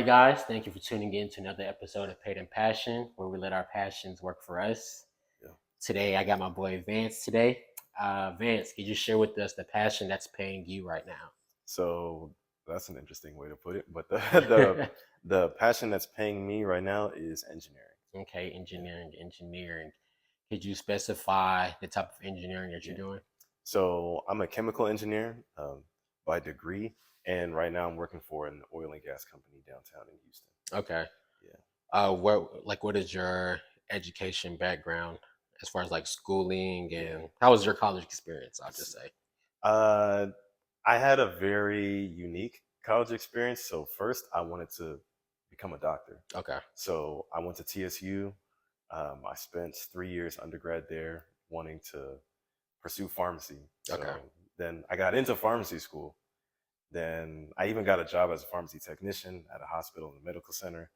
Alrighty, guys. Thank you for tuning in to another episode of Paid and Passion, where we let our passions work for us. Yeah. Today, I got my boy Vance. Today, Vance, could you share with us the passion that's paying you right now? So that's an interesting way to put it. But the passion that's paying me right now is engineering. Okay, engineering. Could you specify the type of engineering that you're Yeah. doing? So I'm a chemical engineer by degree, and right now I'm working for an oil and gas company downtown in Houston. Okay. Yeah. What is your education background as far as like schooling and how was your college experience? I'll just say. Uh, I had a very unique college experience. So first, I wanted to become a doctor. Okay. So I went to TSU. I spent 3 years undergrad there, wanting to pursue pharmacy. So Okay. then I got into pharmacy school. Then I even got a job as a pharmacy technician at a hospital and a medical center.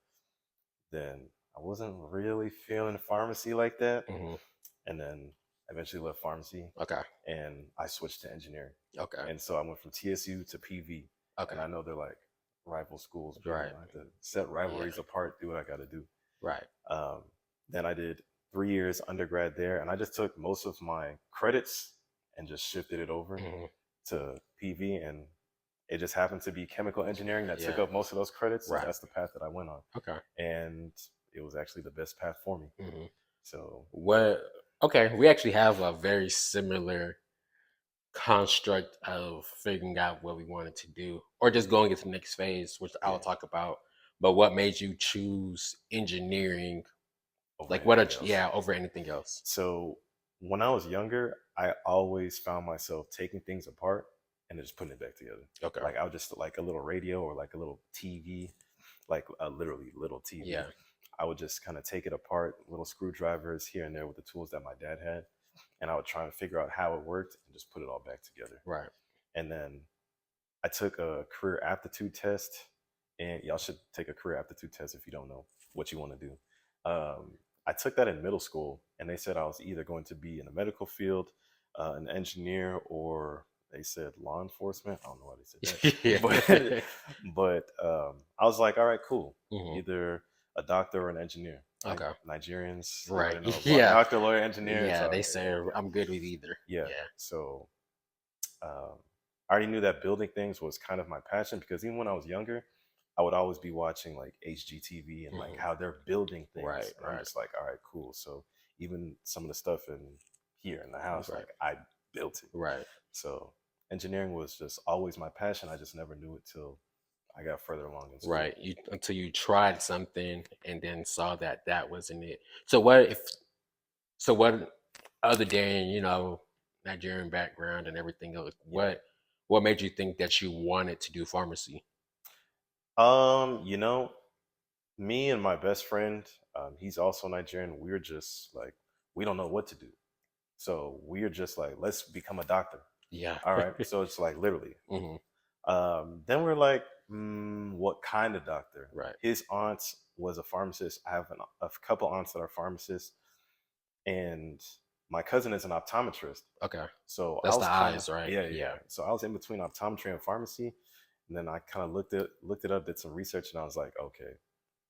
Then I wasn't really feeling pharmacy like that. Hmm. And then I eventually left pharmacy Okay. and I switched to engineering. Okay. And so I went from TSU to PV. Okay. And I know they're like rival schools, but Right. I have to set rivalries apart, do what I got to do. Right. Then I did 3 years undergrad there, and I just took most of my credits and just shifted it over Hmm. to PV, and it just happened to be chemical engineering that took Yeah. up most of those credits. So Right. that's the path that I went on, Okay. and it was actually the best path for me. Hmm. So Okay, we actually have a very similar construct of figuring out what we wanted to do or just going into the next phase, which I'll yeah, talk about. But what made you choose engineering? over Like anything else. over anything else? So when I was younger, I always found myself taking things apart and then just putting it back together. Okay. Like I would just like a little radio or like a little TV, like a literally little TV. Yeah. I would just kind of take it apart, little screwdrivers here and there with the tools that my dad had, and I would try and figure out how it worked and just put it all back together. Right. And then I took a career aptitude test, and y'all should take a career aptitude test if you don't know what you want to do. I took that in middle school, and they said I was either going to be in the medical field, an engineer, or they said law enforcement. I don't know why they said that, Yeah. but I was like, all right, cool, Mhm. either a doctor or an engineer. Like, Okay. Nigerians, Right. already know, Yeah. doctor, lawyer, engineer. Yeah, so, they say I'm good with either. yeah. Yeah. So I already knew that building things was kind of my passion because even when I was younger, I would always be watching like HGTV and like Mhm. how they're building things. Right, And I'm right. just like, all right, cool. So even some of the stuff in here in the house, Right. like I built it. Right. So engineering was just always my passion. I just never knew it till I got further along in school. Right. Until you tried something and then saw that that wasn't it. So what other than, Nigerian background and everything else, what made you think that you wanted to do pharmacy? You know, me and my best friend, he's also Nigerian. We're just like, we don't know what to do. So we're just like, let's become a doctor. Yeah. All right. So it's like literally. Hmm. Then we're like, what kind of doctor? Right. His aunt was a pharmacist. I have a couple aunts that are pharmacists, and my cousin is an optometrist. Okay. So That's I was the kinda, eyes, right? yeah. Yeah. So I was in between optometry and pharmacy, and then I kind of looked it up, did some research, and I was like, okay,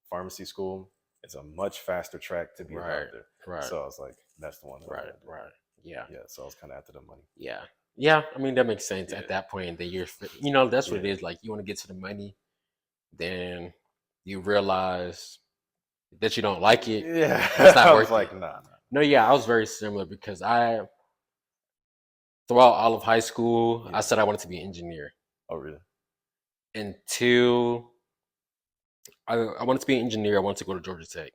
pharmacy school is a much faster track to be a Right. doctor. Right. So I was like, that's the one. That I Right. wanna do. Right. Yeah. Yeah. So I was kind of after the money. Yeah. Yeah. I mean, that makes sense Yeah. at that point in the year. That's what it Yeah. is. Like, you want to get to the money, then you realize that you don't like it. Yeah. It's not I worth was like, it. nah. No, yeah, I was very similar because throughout all of high school, Yeah. I said I wanted to be an engineer Oh, really? until I wanted to be an engineer. I wanted to go to Georgia Tech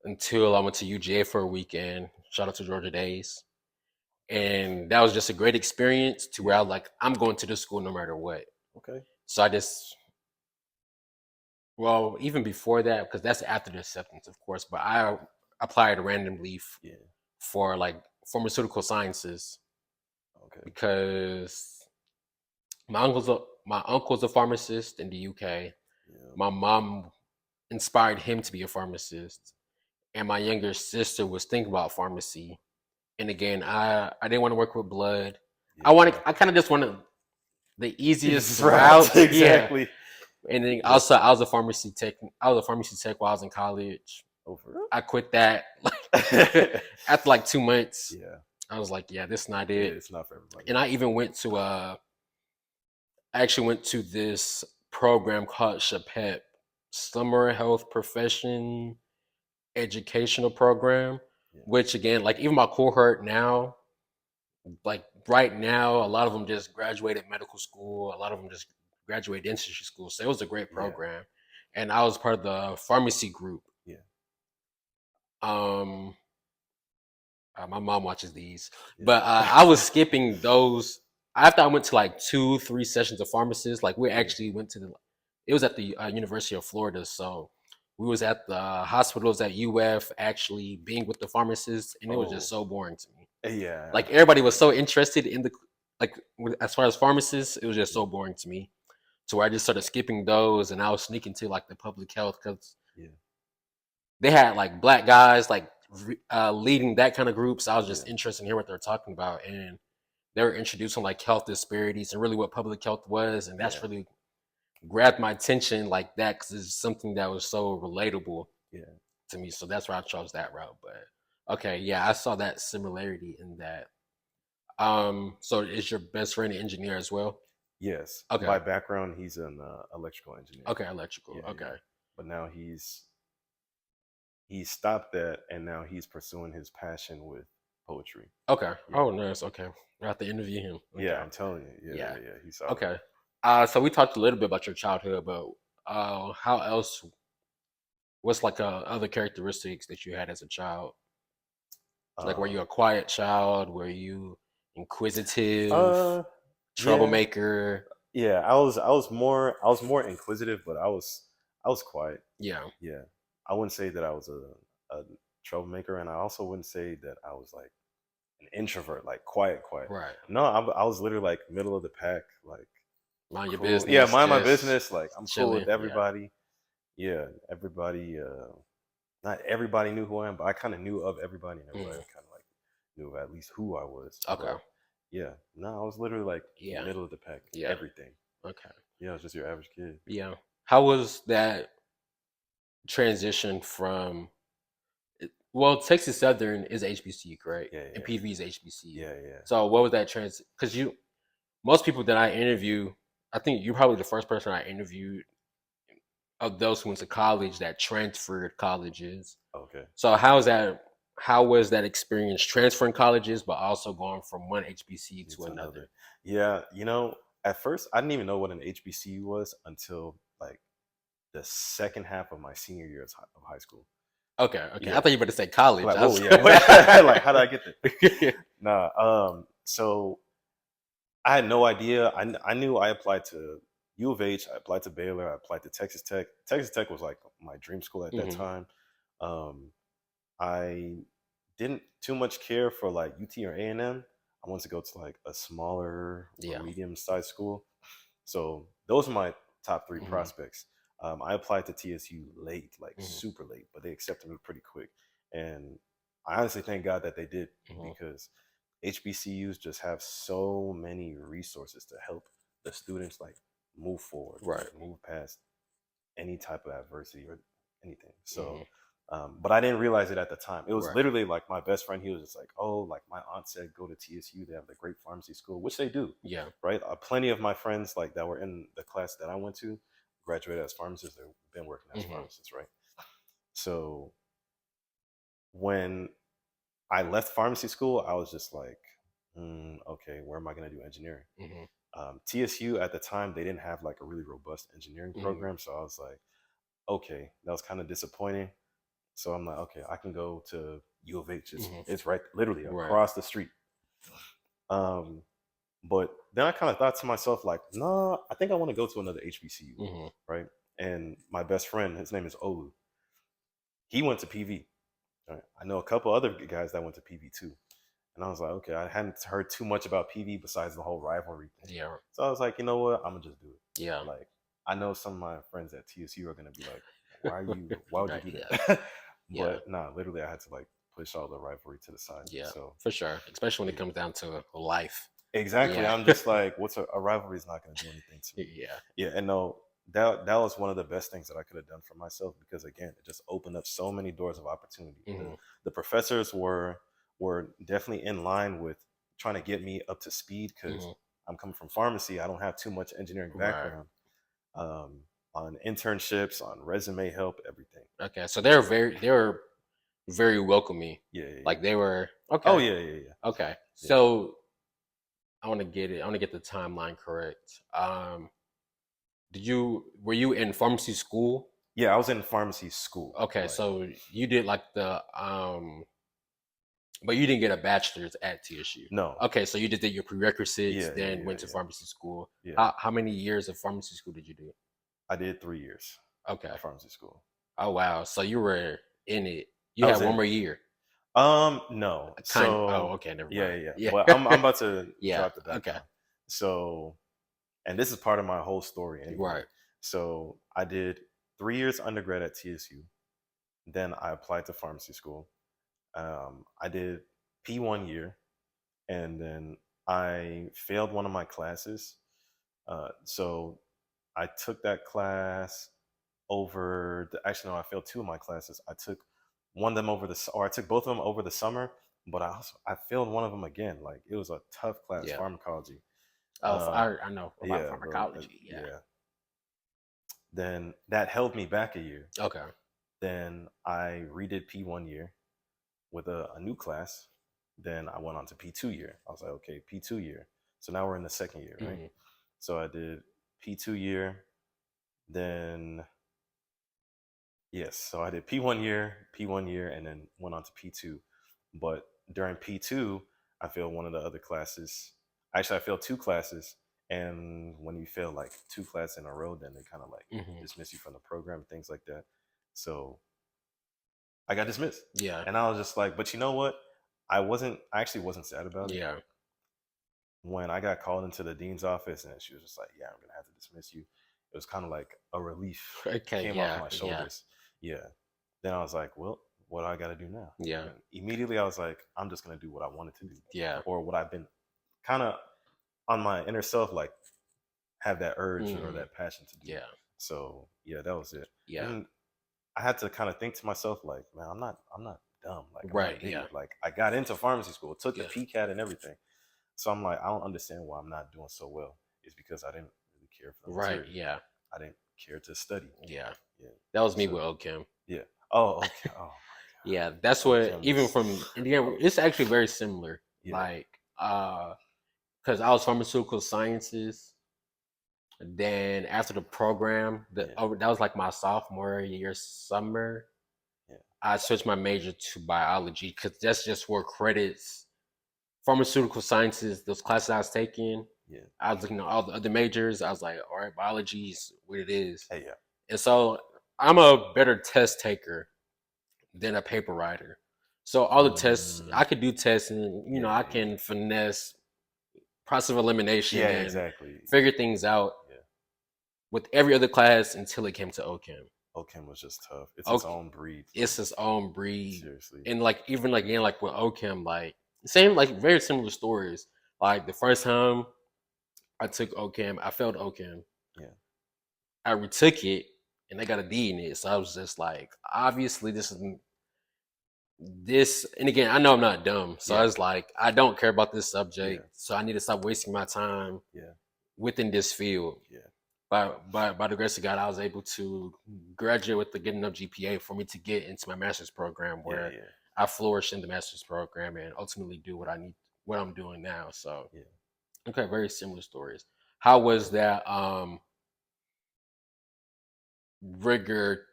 until I went to UGA for a weekend. Shout out to Georgia Days. And that was just a great experience to where I was like, I'm going to this school no matter what. Okay. So even before that, because that's after the acceptance, of course, but I applied randomly Yeah. for like pharmaceutical sciences Okay. because my uncle's a pharmacist in the UK. Yeah. My mom inspired him to be a pharmacist, and my younger sister was thinking about pharmacy. And again, I didn't want to work with blood. I kind of just wanted the easiest route. Exactly. And then Yep. also, I was a pharmacy tech. I was a pharmacy tech while I was in college. Oh, for real? I quit that like after like 2 months. Yeah. I was like, yeah, this is not Yeah, it. it's not for everybody. And I even went to I actually went to this program called SHAPEP, Summer Health Profession Educational Program, Yeah. which again, like even my cohort now, like right now, a lot of them just graduated medical school. A lot of them just graduated dentistry school. So it was a great Yeah. program. And I was part of the pharmacy group. Yeah. Um, my mom watches these, Yeah. but I was skipping those after I went to like 2, 3 sessions of pharmacists. Like we Yeah. actually went to the, it was at the University of Florida, so we was at the hospitals at UF actually being with the pharmacists, and it was just Oh, so boring to me. yeah. Like everybody was so interested in the like as far as pharmacists, it was just Yeah. so boring to me. So I just started skipping those, and I was sneaking to like the public health because Yeah. they had like black guys like leading that kind of group. So I was just Yeah. interested in hearing what they're talking about, and they were introducing like health disparities and really what public health was, and that's Yeah. really grabbed my attention like that because it's something that was so relatable Yeah. to me. So that's why I chose that route. But okay, yeah, I saw that similarity in that. So is your best friend an engineer as well? Yes. Okay, By background, he's an electrical engineer. okay, electrical. Yeah. Yeah. Okay, But now he's stopped that, and now he's pursuing his passion with poetry. okay. Yeah. Oh, nice. Okay, I have to interview him. Yeah. Okay, I'm telling you. Yeah. yeah. Yeah. Yeah. He's solid. Okay. So we talked a little bit about your childhood, but how else? What's like other characteristics that you had as a child? Like, were you a Um. quiet child? Were you inquisitive, Uh. Yeah. troublemaker? Yeah. I was more inquisitive, but I was quiet. Yeah. Yeah. I wouldn't say that I was a troublemaker, and I also wouldn't say that I was like an introvert, like quiet, quiet. Right. No, I was literally like middle of the pack, like Mind your cool. Yeah, business. mind my Just business. Like I'm cool chilling. with Yeah. everybody. Yeah, everybody. Not everybody knew who I am, but I kind of knew of everybody, and everybody Mm. kind of like knew at least who I was. Okay. But yeah, no, I was literally like Yeah. middle of the pack, Yeah. everything. Okay. Yeah, I was just your average kid. Yeah. How was that transition from? Well, Texas Southern is HBCU, correct? Yeah, And yeah, PV is HBCU. yeah, yeah. So what was that Because most people that I interview, I think you're probably the first person I interviewed of those who went to college that transferred colleges. Okay. So how was that experience transferring colleges, but also going from one HBCU to It's another? another. Yeah, at first I didn't even know what an HBCU was until like the second half of my senior year of high school. Okay, okay. I Yeah. thought you were going to say college. Like, I whoa, was yeah. Like, how did I get there? Nah. So I had no idea. I knew I applied to U of H. I applied to Baylor. I applied to Texas Tech. Texas Tech was like my dream school at that Mhm. time. Um, I didn't too much care for like UT or A&M. I wanted to go to like a smaller or Yeah. medium sized school. So those are my top three Mhm. prospects. I applied to TSU late, like Mhm. super late, but they accepted me pretty quick. And I honestly thank God that they did Mhm. because HBCUs just have so many resources to help the students like move forward, Right. like move past any type of adversity or anything. So, Mhm. but I didn't realize it at the time. It was Right. literally like my best friend. He was just like, "Oh, like my aunt said, go to TSU. They have the great pharmacy school, which they do, Yeah. right?" Plenty of my friends like that were in the class that I went to graduated as pharmacists. They've been working as Mhm. pharmacists, right? So when I left pharmacy school, I was just like, okay, where am I going to do engineering? Mhm. TSU at the time, they didn't have like a really robust engineering Mhm. program. So I was like, okay, that was kind of disappointing. So I'm like, okay, I can go to U of H. It's, Mhm. it's right, literally Right. across the street. Um, but then I kind of thought to myself, like, no, I think I want to go to another HBCU, Mhm. right? And my best friend, his name is Olu. He went to PV. Right? I know a couple other guys that went to PV too. And I was like, okay, I hadn't heard too much about PV besides the whole rivalry thing. Yeah. So I was like, you know what? I'm gonna just do it. Yeah. Like, I know some of my friends at TSU are gonna be like, why would you Right. do Yeah. that? Yeah. But nah, literally I had to like push all the rivalry to the side. Yeah. So For sure. Especially when it yeah. comes down to life. Exactly. Yeah. I'm just like, what's a rivalry is not gonna do anything to me. Yeah. Yeah, and no, that was one of the best things that I could have done for myself, because again, it just opened up so many doors of opportunity. Hmm. The professors were definitely in line with trying to get me up to speed, because Hmm. I'm coming from pharmacy. I don't have too much engineering Right. background. On internships, on resume help, everything. Okay. So they were very welcoming. Yeah, yeah, Like yeah. they were Oh okay. yeah, yeah, yeah, Okay. yeah. So I want to get it. I want to get the timeline correct. Were you in pharmacy school? Yeah, I was in pharmacy school. Okay, Right. so you did like but you didn't get a bachelor's at TSU. No. Okay, so you just did your prerequisites, Yeah, yeah, then yeah, went to yeah, pharmacy school. yeah. How many years of pharmacy school did you do? I did 3 years Okay. of pharmacy school. Oh wow. So you were in it. You I had was one in more it. year. No. Kind. Oh, So okay. Never yeah, mind. yeah, yeah. Yeah. But I'm about to Yeah. drop the Okay. background. So, and this is part of my whole story anyway. Right. So I did 3 years undergrad at TSU. Then I applied to pharmacy school. I did P1 year, and then I failed one of my classes. So I took that class over the, actually no, I failed two of my classes. I took one of them over the or I took both of them over the summer, but I failed one of them again. Like, it was a tough class, Yeah. pharmacology. Oh, Uh I know about yeah, bro. pharmacology. Yeah. Yeah. Then that held me back a year. Okay. Then I redid P1 year with a new class. Then I went on to P2 year. I was like, okay, P2 year. So now we're in the second year, right? Hmm. So I did P2 year, then yes, so I did P1 year, and then went on to P2. But during P2, I failed one of the other classes. Actually, I failed two classes. And when you fail like two classes in a row, then they kind of like Hmm. dismiss you from the program and things like that. So I got dismissed. Yeah. And I was just like, but you know what? I actually wasn't sad about it. Yeah. When I got called into the dean's office and she was just like, yeah, I'm going to have to dismiss you, it was kind of like a relief Okay. came off Yeah. my Yeah. shoulders. Yeah. Then I was like, well, what do I got to do now? Yeah. And immediately I was like, I'm just going to do what I wanted to do, Yeah. or what I've been kind of on my inner self, like, have that urge or Hmm. that passion to do. Yeah. So yeah, that was it. Yeah. And I had to kind of think to myself, like, man, I'm not dumb. Like, I'm not Right. an Yeah. idiot. Like, I got into pharmacy school, took the Yeah. PCAT and everything. So I'm like, I don't understand why I'm not doing so well. It's because I didn't really care for the Right. material. Yeah. I didn't care to study. Yeah. Yeah. That was me So with OChem. yeah. Oh, okay. Oh Yeah, that's my God. what OChem even was. from Indiana, it's actually very similar. Yeah. Like, because I was pharmaceutical sciences. Then after the program, Yeah. that was like my sophomore year summer. Yeah. I switched my major to biology because that's just where credits pharmaceutical sciences. Those classes I was taking, Yeah. I was looking at all the other majors. I was like, all right, biology is what it is, Hey, yeah. and so I'm a better test taker than a paper writer. So all the tests Mm, I could do tests, and yeah. I Yeah. Yeah. can finesse process of elimination Yeah. and Exactly. figure things out Yeah. with every other class until it came to OChem. OChem was just tough. It's its OK, own breed, bro. it's its own breed, Seriously. and like even like again like with OChem, like same like very similar stories. Like the first time I took OChem, I failed OChem. Yeah. I retook it, and I got a D in it. So I was just like, obviously this, and again, I know I'm not dumb, so I Yeah. was like, I don't care about this Yeah. subject, so I need to stop wasting my time Yeah. within this field. Yeah. By the grace of God, I was able to graduate with a good enough GPA for me to get into my master's program, Yeah. where Yeah. I flourish in the master's program and ultimately do what I need, what I'm doing now. So Yeah. okay, very similar stories. How was that rigor?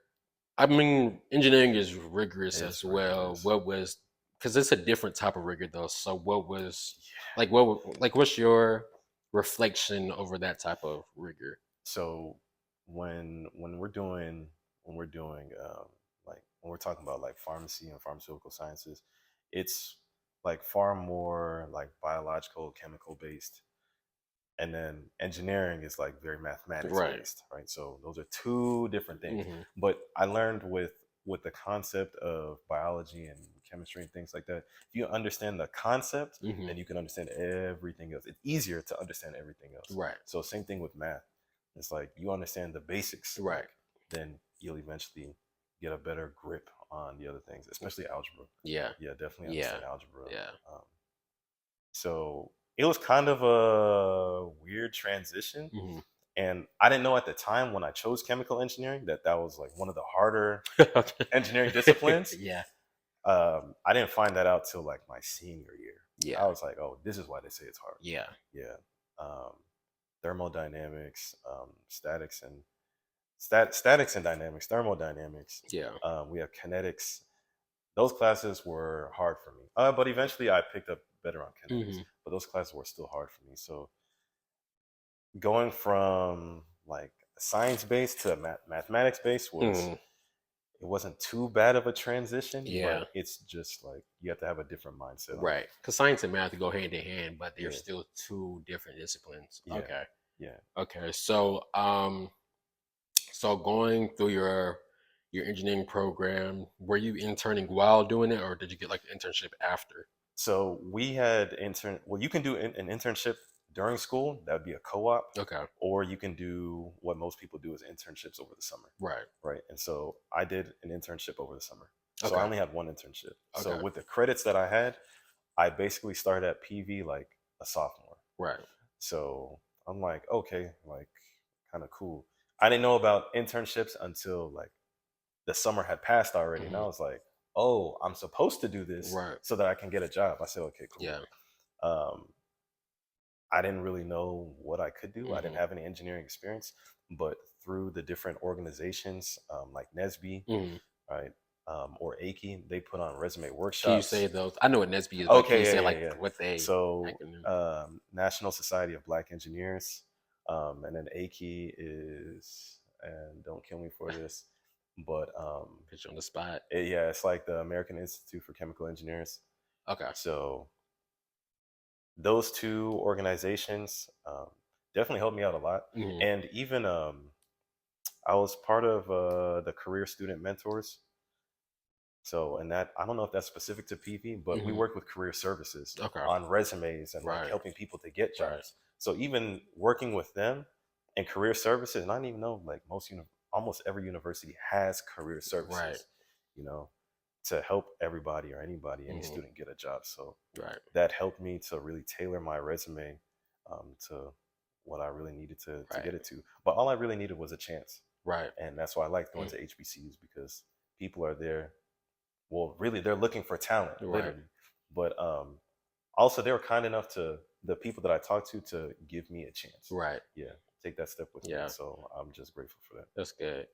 I mean, engineering is rigorous as It's well. rigorous. What was, because it's a different type of rigor though. So what was Yeah. like what's your reflection over that type of rigor? So when we're doing like when we're talking about like pharmacy and pharmaceutical sciences, it's like far more like biological, chemical based, and then engineering is like very mathematics Right. based, right? So those are two different things. Hmm. But I learned with the concept of biology and chemistry and things like that, if you understand the concept, Hmm. then you can understand everything else. It's easier to understand everything else. Right. So same thing with math. It's like you understand the basics, Right. like then you'll eventually get a better grip on the other things, especially algebra. Yeah. Yeah, definitely Yeah. understand algebra. Yeah. Um, so it was kind of a weird transition, Hmm. and I didn't know at the time when I chose chemical engineering that that was like one of the harder engineering disciplines. Yeah. I didn't find that out till like my senior year. I Yeah. was like, oh, this is why they say it's hard. Yeah. Yeah. Um, thermodynamics, statics and dynamics, thermodynamics. Yeah. We have kinetics. Those classes were hard for me. But eventually I picked up better on kinetics. Hmm. But those classes were still hard for me. So going from like science based to mathematics based was Hmm. it wasn't too bad of a transition, Yeah. but it's just like you have to have a different mindset on Right. it. Because science and math go hand in hand, but they're Yeah, still two different disciplines. yeah, Okay. yeah. Okay. So going through your engineering program, were you interning while doing it, or did you get like an internship after? So we had intern. Well, you can do an internship during school. That would be a co-op, Okay. or you can do what most people do is internships over the summer, Right. right? And so I did an internship over the summer. So I Okay. only had one internship. So Okay. with the credits that I had, I basically started at PV like a sophomore. Right. So I'm like, okay, like kind of cool. I didn't know about internships until like the summer had passed already, and I Hmm. was like, oh, I'm supposed to do this Right. so that I can get a job. I said, okay, cool. Yeah. Um, I didn't really know what I could do. I didn't Hmm. have any engineering experience, but through the different organizations like NESB, Hmm. right, or AIKI, they put on resume Can you say workshops. those? I know what NSB is, but can Okay, you say yeah, like yeah, yeah. what they So, acronym? National Society of Black Engineers, and then AIKI is, and don't kill me for this, but Put you on the spot. yeah, it's like the American Institute for Chemical Engineers. Okay. So those two organizations definitely helped me out a lot, Hmm. and even I was part of the Career Student Mentors. So, and that I don't know if that's specific to PV, but we Hmm. work with career services Okay. on resumes and like Right. helping people to get Right. jobs. So even working with them and career services, and I don't even know like almost every university has career Right. services, you know, to help everybody or anybody, any Hmm. student get a job. So Right. that helped me to really tailor my resume to what I really needed to Right. get it to. But all I really needed was a chance, Right. and that's why I like going to HBCUs because people are there, well, really they're looking for talent, Right. literally. But also they were kind enough to the people that I talked to give me a chance. Right. Yeah, take that step with me. Yeah. So I'm just grateful for that. That's good.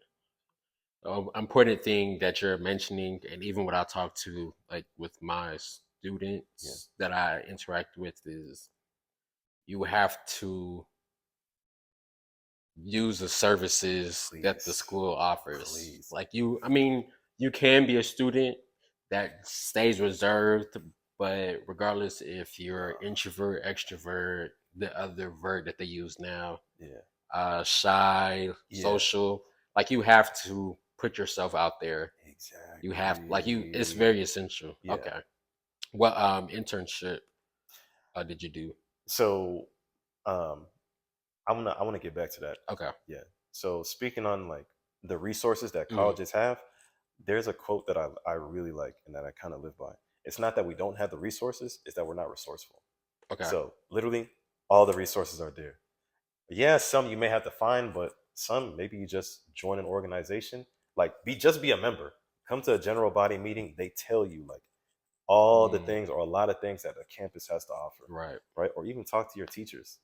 Important thing that you're mentioning, and even what I talk to like with my Yeah, students that I interact with, is you have to use the services that the please, school offers. please. Like I mean, you can be a student that stays reserved, but regardless if you're Uh, introvert, extrovert, the other vert that they use now, yeah, shy, yeah, social, like you have to put yourself out there. You have like it's exactly. very essential. Yeah. Okay. What internship did you do? So um, I wanna get back to that. Okay. Yeah. So speaking on like the resources that Hmm. colleges have, there's a quote that I really like and that I kind of live by. It's not that we don't have the resources, it's that we're not resourceful. Okay. So literally all the resources are there. Yeah, some you may have to find, but some maybe you just join an organization. Like be a member. Come to a general body meeting, they tell you like all the Mm, things or a lot of things that the campus has to offer, right. right? Or even talk to your teachers.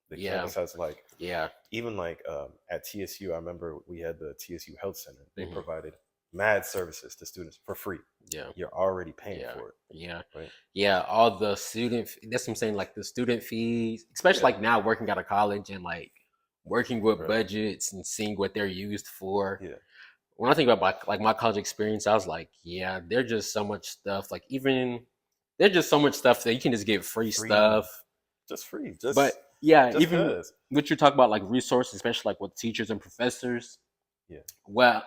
The Yeah. campus has like Yeah. even like at TSU, I remember we had the TSU Health Center. They Hmm. provided mad services to students for free. Yeah. You're already paying Yeah. for it, Yeah. right? Yeah. All the that's what I'm saying, like the student fees, especially Yeah, like now working out of college and like working with bro. budgets and seeing what they're used for. Yeah, When I think about like my college experience, I was like, yeah, there's just so much stuff. Like even there's just so much stuff that you can just get free free, stuff. just free, But yeah, just even cause. what you talk about like resources, especially like with teachers and professors. Yeah, Well,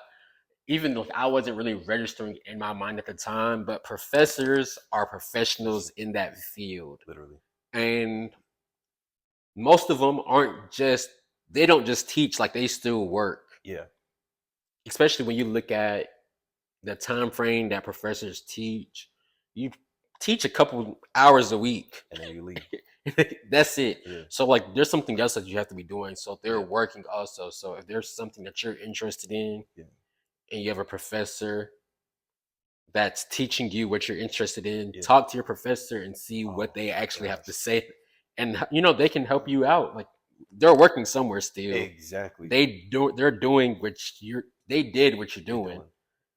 even though I wasn't really registering in my mind at the time, but professors are professionals professional, in that field. literally. And most of them aren't just they don't just teach, like they still work. Yeah. Especially when you look at the time frame that professors teach. You teach a couple hours a week. And then you leave. That's it. Yeah. So like there's something else that you have to be doing. So they're Yeah. working also. So if there's something that you're interested in Yeah. and you have a professor that's teaching you what you're interested in, Yeah. talk to your professor and see Oh what they my actually have to gosh. say. And you know, they can help you out. Like they're working somewhere still. Exactly. They're doing what they did what you're You're doing. doing.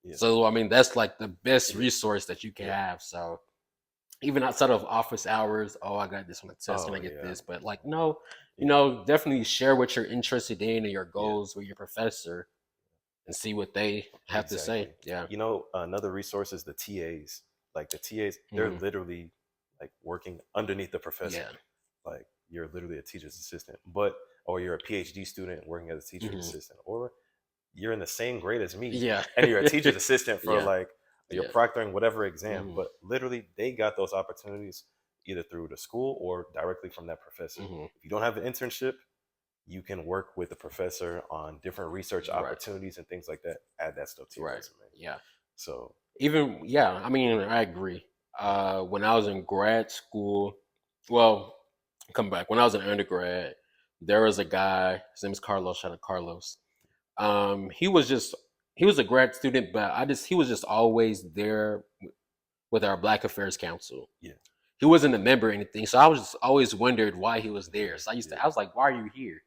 Yeah. So I mean that's like the best Yeah. resource that you can Yeah. have. So even outside of office hours, oh, I got this on the test, can Oh I get yeah. this? But like no, you Yeah. know, definitely share what you're interested in and your Yeah. goals with your professor and see what they have to say. Exactly. Yeah. You know, another resource is the TAs. Like the TAs, they're Mhm. literally like working underneath the professor. Yeah. Like you're literally a teacher's assistant, but or you're a PhD student working as a teacher's Mhm. assistant, or you're in the same grade as me Yeah. and you're a teacher's assistant for Yeah. like you're Yeah. proctoring whatever exam. Mhm. But literally, they got those opportunities either through the school or directly from that professor. Mhm. If you don't have an internship, you can work with the professor on different research Right. opportunities and things like that. Add that stuff to your Right. resume. Yeah. So Even yeah, I mean, I agree. When I was in grad school, well, come back. When I was an undergrad, there was a guy. His name is Carlos. Shout out Carlos. He was just he was a grad student, but he was just always there with our Black Affairs Council. yeah, He wasn't a member or anything, so I was just always wondered why he was there. there, So yeah, I was like, "Why are you here?"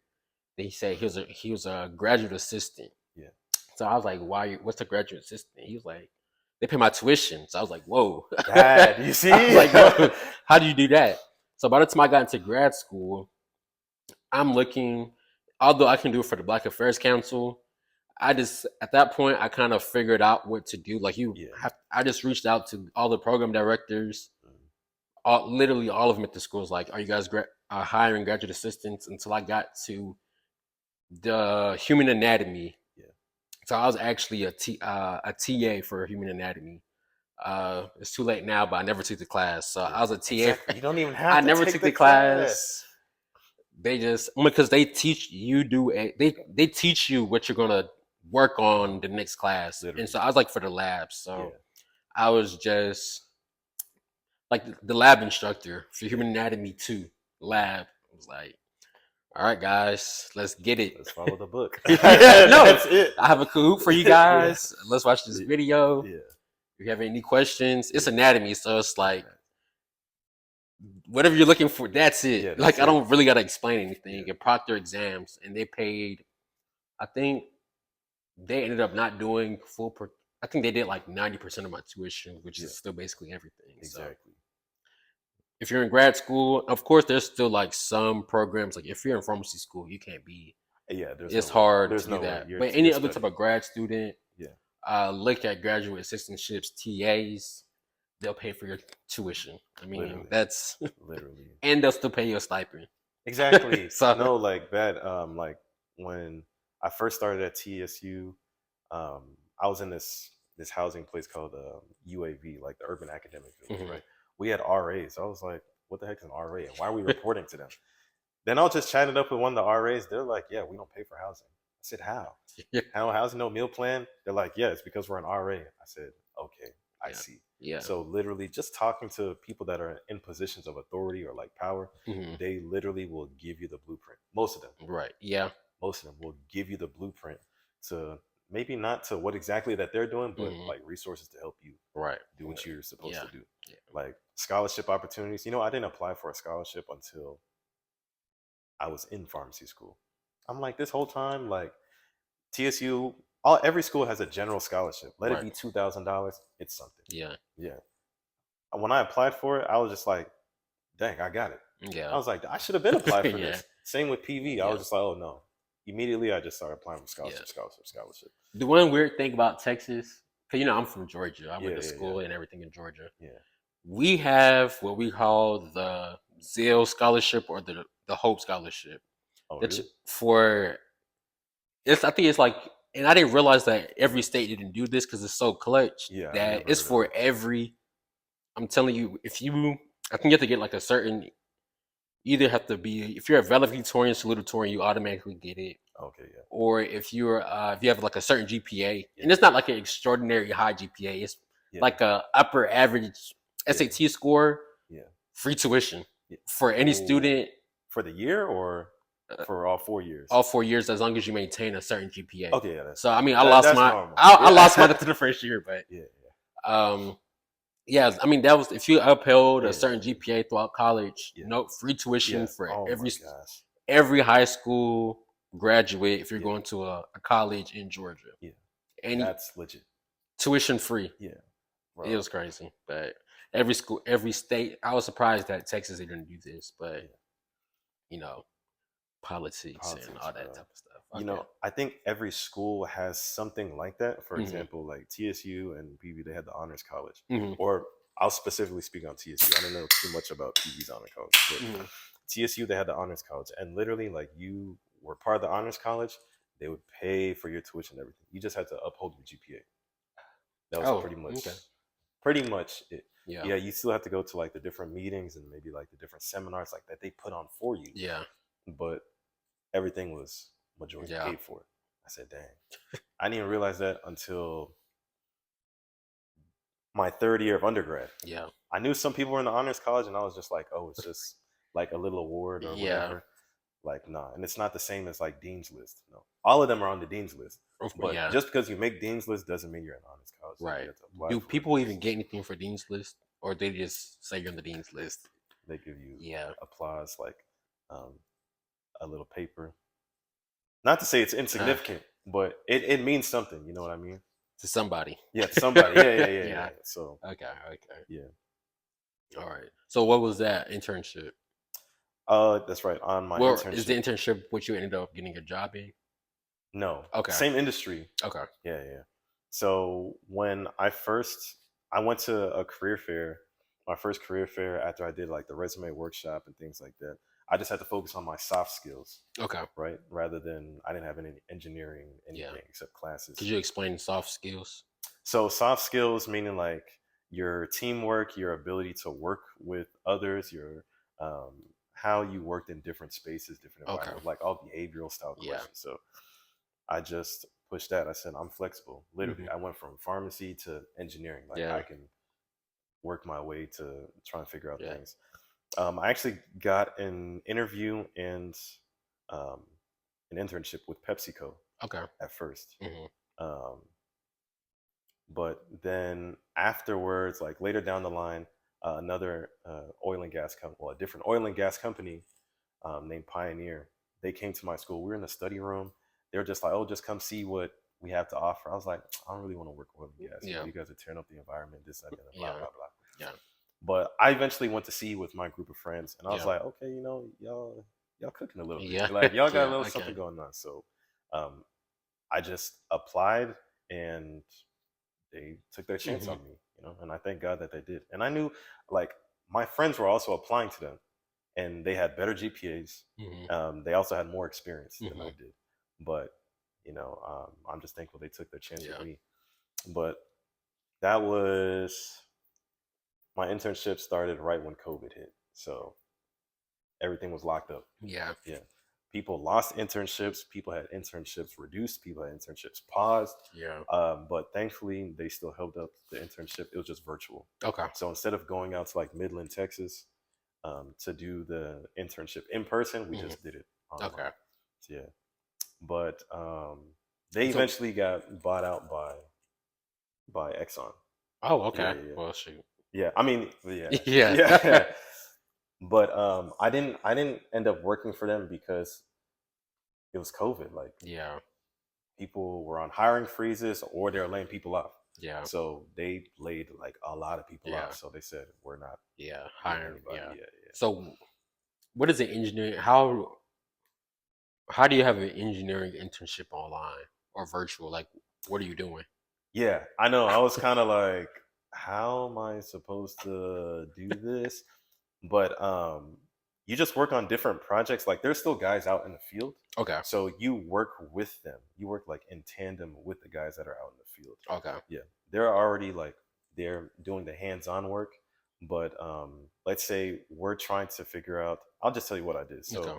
Then he said he was a graduate assistant. yeah. So I was like, "Why? What's a graduate assistant?" He was like, "They pay my tuition." So I was like, "Whoa!" Dad, you see? I was like, "Whoa! How do you do that?" So by the time I got into grad school, I'm looking. Although I can do it for the Black Affairs Council, I just at that point I kind of figured out what to do. Like Yeah. I just reached out to all the program directors, Mhm. literally all of them at the schools. Like, are you guys hiring graduate assistants? Until I got to the human anatomy. Yeah. So I was actually a TA for human anatomy. It's too late now, but I never took the class. So Yeah. I was a TA. Exactly. You don't even have I to never take took the the class. class. They just because they teach you they teach you what you're gonna work on the next class, Literally. and so I was like for the labs. So Yeah. I was just like the lab instructor for human anatomy 2 lab. I was like, all right, guys, let's get it. Let's follow the book. Yeah, no, That's it. I have a Kahoot for you Yeah. guys. Let's watch this video. Yeah. If you have any questions, it's Yeah. anatomy, so it's like whatever you're looking for, that's it. Yeah, that's like I it. don't really gotta explain anything. Yeah. And proctor exams, and they paid. I think they ended up not doing full. I think they did like 90% of my tuition, which Yeah. is still basically everything. So Exactly. if you're in grad school, of course, there's still like some programs. Like if you're in pharmacy school, you can't be. Yeah, there's It's no way. hard There's to do no way. that. You're But any other type studying. of grad student, Yeah. look at graduate assistantships, TAs. They'll pay for your tuition. I mean, Literally. that's Literally. and they'll still pay you a stipend. Exactly. So No, like that. Like when I first started at TSU, I was in this housing place called UAV, like the Urban Academic Village, Mhm. right? We had RAs. I was like, what the heck is an RA? And why are we reporting to them? Then I was just chatting up with one of the RAs. They're like, yeah, we don't pay for housing. I said, how? Yeah. How housing, no meal plan? They're like, yeah, it's because we're an RA. I said, okay, I Yeah. see. Yeah. So literally just talking to people that are in positions of authority or like power, Mhm. they literally will give you the blueprint. Most of them. Right. Yeah. Most of them will give you the blueprint to maybe not to what exactly that they're doing, but Mhm. like resources to help you Right. do what you're supposed Yeah. to do. Yeah. Like scholarship opportunities. You know, I didn't apply for a scholarship until I was in pharmacy school. I'm like, this whole time, like TSU, every school has a general scholarship. Let it be Right. $2,000. It's something. Yeah. Yeah. When I applied for it, I was just like, dang, I got it. Yeah. I was like, I should have been applied for Yeah. this. Same with PV. I Yeah. was just like, oh no. Immediately, I just started applying for scholarship, Yeah. scholarship. The one weird thing about Texas, because I'm from Georgia. I went Yeah, to yeah, school and everything in Georgia. Yeah. We have what we call the Zale Scholarship or the Hope Scholarship. Oh, That's really? for I think it's like, and I didn't realize that every state didn't do this because it's so clutch Yeah, I that never it's heard of for it. every. I'm telling you, I think you have to get like a certain. either have to be if you're a valedictorian, salutatorian, you automatically get it. Okay, yeah, Or if you have like a certain GPA, yeah, and it's not like an extraordinary high GPA, it's yeah, like a upper average yeah, SAT score, yeah, free tuition yeah. for any Oh, student for the year or uh, for all 4 years? all 4 years as long as you maintain a certain GPA. Okay, yeah, So I mean, I that lost that's my normal. I lost mine Yeah, after the first year, but yeah, um, yeah, I mean that was if you upheld yeah, a yeah, certain GPA throughout college, yeah, no free tuition yeah. for Oh my gosh. every high school graduate if you're Yeah, going to a college in Georgia. yeah. Any That's legit. tuition free. Yeah, It bro. was crazy. But every school, every state, I was surprised that Texas didn't do this, but Yeah, you know, politics and politics, all that bro. type of stuff. Okay. I think every school has something like that. For Hmm. example, like TSU and PV, they had the honors college. Hmm. Or I'll specifically speak on TSU. I don't know too much about PV's honor college, but Hmm. TSU, they had the honors college, and literally, like, you were part of the honors college, they would pay for your tuition and everything. You just had to uphold your GPA. That was Oh, okay. pretty much it. Yeah. Yeah, you still have to go to like the different meetings and maybe like the different seminars like that they put on for you, Yeah. but everything was majority Yeah. paid for. I said, dang, I didn't even realize that until my third year of undergrad. Yeah. I knew some people were in the honors college, and I was just like, oh, it's just like a little award or Yeah. whatever. Like, nah, and it's not the same as like Dean's List. No, all of them are on the Dean's List, but Yeah. just because you make Dean's List doesn't mean you're in honors college. So you Right. have to apply Do for it. people even get anything for Dean's List, or they just say you're on the Dean's List? They give you Yeah. applause, like um, a little paper. Not to say it's Uh, insignificant, but it means something. You know what I mean? to somebody. Yeah, to somebody. Yeah. Yeah. So Okay. Okay. yeah. All right. So what was that internship? That's right. On my Well, is the internship. internship what you ended up getting a job in? No, Okay. same industry. Okay. Yeah. So when I went to a career fair, my first career fair after I did like the resume workshop and things like that. I just had to focus on my soft skills, Okay. right? Rather than I didn't have any engineering Yeah. anything except classes. Could you explain soft skills? So soft skills meaning like your teamwork, your ability to work with others, your um, how you worked in different spaces, different Okay. environments, like all behavioral style Yeah. questions. So I just pushed that. I said I'm flexible. Literally, Hmm. I went from pharmacy to engineering. Like Yeah. I can work my way to try and figure out Yeah. things. I actually got an interview and um, an internship with PepsiCo Okay. at first. Hmm. Um, but then afterwards, like later down the line, another oil and gas company, well, a different oil and gas company named Pioneer, they came to my school. We were in the study room. They were just like, "Oh, just come see what we have to offer." I was like, "I don't really want to work oil and gas. Yeah. You guys are tearing up the environment. This, that, blah Yeah. blah blah." Yeah. But I eventually went to see with my group of friends, and I was Yeah. like, "Okay, y'all cooking a little Yeah. bit. Like y'all got a Yeah. little Okay. something going on." So um, I just applied, and they took their chance Hmm. on me, and I thank God that they did. And I knew, like, my friends were also applying to them, and they had better GPAs. Hmm. They also had more experience than I Hmm. did, but I'm just thankful they took their chance with Yeah. me. But that was my internship started right when COVID hit, so everything was locked up. Yeah. Yeah. People lost internships. People had internships reduced. People had internships paused. Yeah. But thankfully, they still held up the internship. It was just virtual. Okay. So instead of going out to like Midland, Texas, to do the internship in person, we Hmm. just did it online. Okay. So, yeah. But they So. eventually got bought out by Exxon. Oh. Yeah, Okay. yeah, Well, shoot. yeah. I mean, yeah, Yeah. yeah. But I didn't end up working for them because it was COVID. Like Yeah. people were on hiring freezes or they're laying people off. Yeah. So they laid like a lot of people Yeah. off. So they said we're not Yeah. getting Hiring. anybody. Yeah. Yeah. So, what is an engineering? How do you have an engineering internship online or virtual? Like, what are you doing? Yeah, I know. I was kind of like, how am I supposed to do this? But you just work on different projects. Like there's still guys out in the field. Okay. So you work with them. You work like in tandem with the guys that are out in the field. Okay. Yeah. They're already like they're doing the hands-on work, But let's say we're trying to figure out. I'll just tell you what I did. Okay.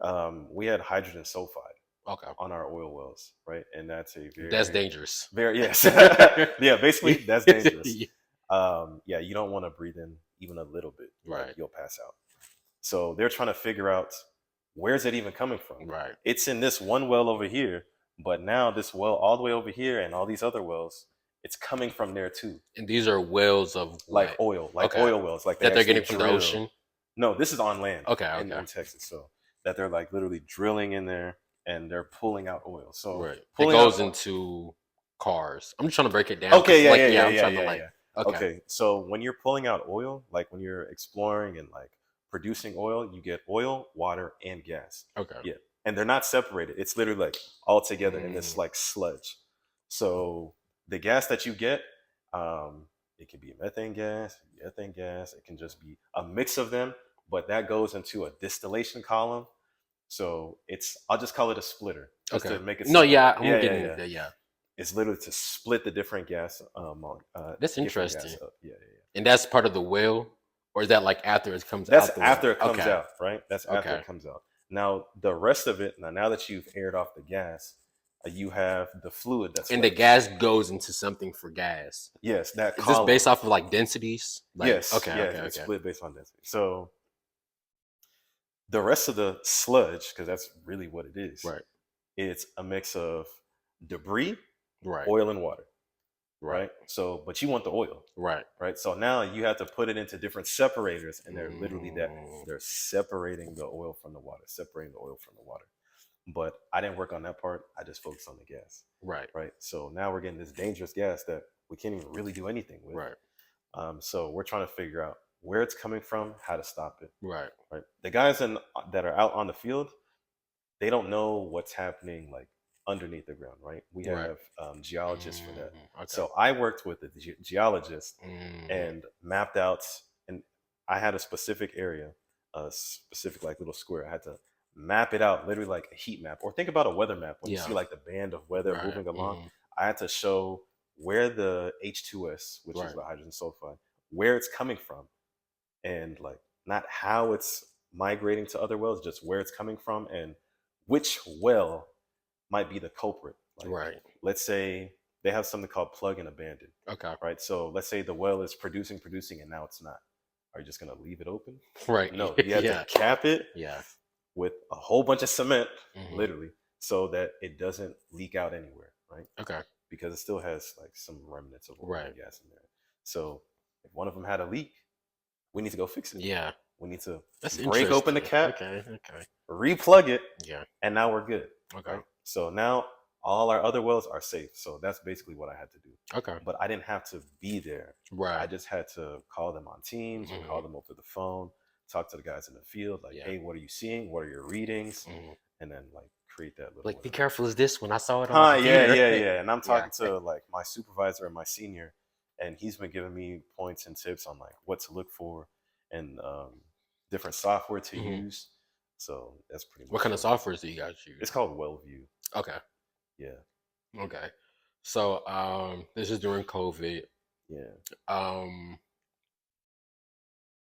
So we had hydrogen sulfide Okay. on our oil wells, right? And that's a That's dangerous. very yes, yeah. Basically, that's dangerous. Yeah, you don't want to breathe in even a little bit. Like Right. you'll pass out. So they're trying to figure out where's it even coming from. Right. It's in this one well over here, but now this well all the way over here and all these other wells, it's coming from there too. And these are wells of Like what? oil, like Okay. oil wells, like That they're actually getting from the drill. ocean. No, this is on land. Okay. in Okay. Texas. So that they're like literally drilling in there and they're pulling out oil. So Right. It pulling goes out into cars. I'm just trying to break it down. Okay, 'cause, yeah, I'm trying to yeah. Okay. Okay, so when you're pulling out oil, like when you're exploring and like producing oil, you get oil, water, and gas. Okay. Yeah, and they're not separated. It's literally like all together in this like sludge. So the gas that you get, it can be methane gas, ethane gas. It can just be a mix of them, but that goes into a distillation column. So I'll just call it a splitter, just Okay. to make it No, simple. yeah, I'm Yeah, getting yeah. yeah. It's literally to split the different gas. That's different interesting. gas up. Yeah. And that's part of the will, or is that like after it comes That's out? The after well? it comes Okay. out, right? That's after Okay. it comes out. Now the rest of it. Now that you've aired off the gas, you have the fluid that's And the left. gas goes into something for gas. Yes, that Is column. this based off of like densities? Like, Yes. Okay. Yeah, Okay. it's Okay. split based on density. So the rest of the sludge, because that's really what it is. Right. It's a mix of debris, Right. oil, and water. Right. Right. So, but you want the oil. Right. Right. So now you have to put it into different separators, and they're literally that Mm. they're separating the oil from the water, separating the oil from the water. But I didn't work on that part. I just focused on the gas. Right. Right. So now we're getting this dangerous gas that we can't even really do anything with. Right. So we're trying to figure out where it's coming from, how to stop it. Right. Right. The guys that are out on the field, they don't know what's happening like underneath the ground. Right. We Right. have geologists for that. Okay. So I worked with the geologist Mm. and mapped out, and I had a specific area, a specific like little square. I had to map it out, literally like a heat map, or think about a weather map. When you Yeah. see like the band of weather Right. moving along, Mhm. I had to show where the H2S, which is Right. the hydrogen sulfide, where it's coming from, and like not how it's migrating to other wells, just where it's coming from and which well might be the culprit. Like, Right. let's say they have something called plug and abandon. Okay. Right. So let's say the well is producing, and now it's not. Are you just gonna leave it open? Right. No, you have Yeah. to cap it Yeah. with a whole bunch of cement, Mhm. literally, so that it doesn't leak out anywhere, right? Okay. Because it still has like some remnants of oil Right. and gas in there. So if one of them had a leak, we need to go fix it. Yeah. We need to That's break open the interesting. cap, Okay. Okay. replug it, Yeah. and now we're good. Okay. Right? So now all our other wells are safe. So that's basically what I had to do. Okay. But I didn't have to be there. Right. I just had to call them on Teams or call them over the phone, talk to the guys in the field, like, Yeah. hey, what are you seeing? What are your readings? Mhm. And then like create that little Like, be weather. careful. Is this when I saw it on my Yeah, computer? yeah. And I'm talking Yeah. to like my supervisor and my senior, and he's been giving me points and tips on like what to look for and different software to Mhm. use. So that's pretty much What kind of it. softwares do you guys use? It's called WellView. Okay. Yeah. Okay. So this is during COVID. Yeah.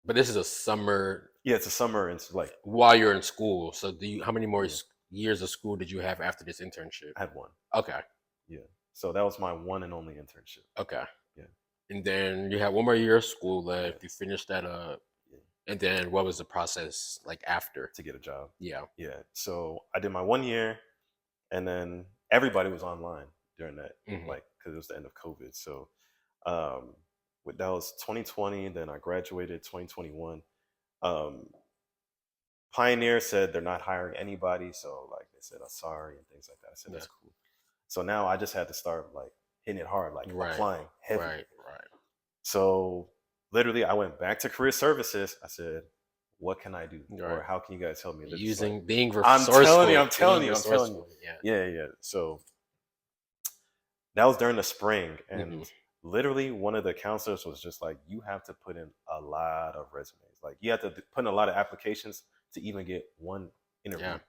But this is a summer Yeah, it's a summer and it's like while you're in school. So how many more Yeah. years of school did you have after this internship? I had one. Okay. Yeah. So that was my one and only internship. Okay. Yeah. And then you had one more year of school left. Yeah. You finished that up. Yeah. And then what was the process like after? To get a job. Yeah. Yeah. So I did my 1 year, and then everybody was online during that, Mhm. like, because it was the end of COVID. So that was 2020. Then I graduated 2021. Pioneer said they're not hiring anybody, so like they said, I'm sorry and things like that. I said that's cool. So now I just had to start like hitting it hard, like Right. applying heavy. Right. So literally, I went back to career services. I said, "What can I do, or Right. how can you guys help me?" They're just like, Being I'm resourceful. telling you, being I'm telling you. resourceful, Yeah. Yeah. So that was during the spring, and Mhm. literally one of the counselors was just like, "You have to put in a lot of resumes. Like you have to put in a lot of applications to even get one interview." Yeah.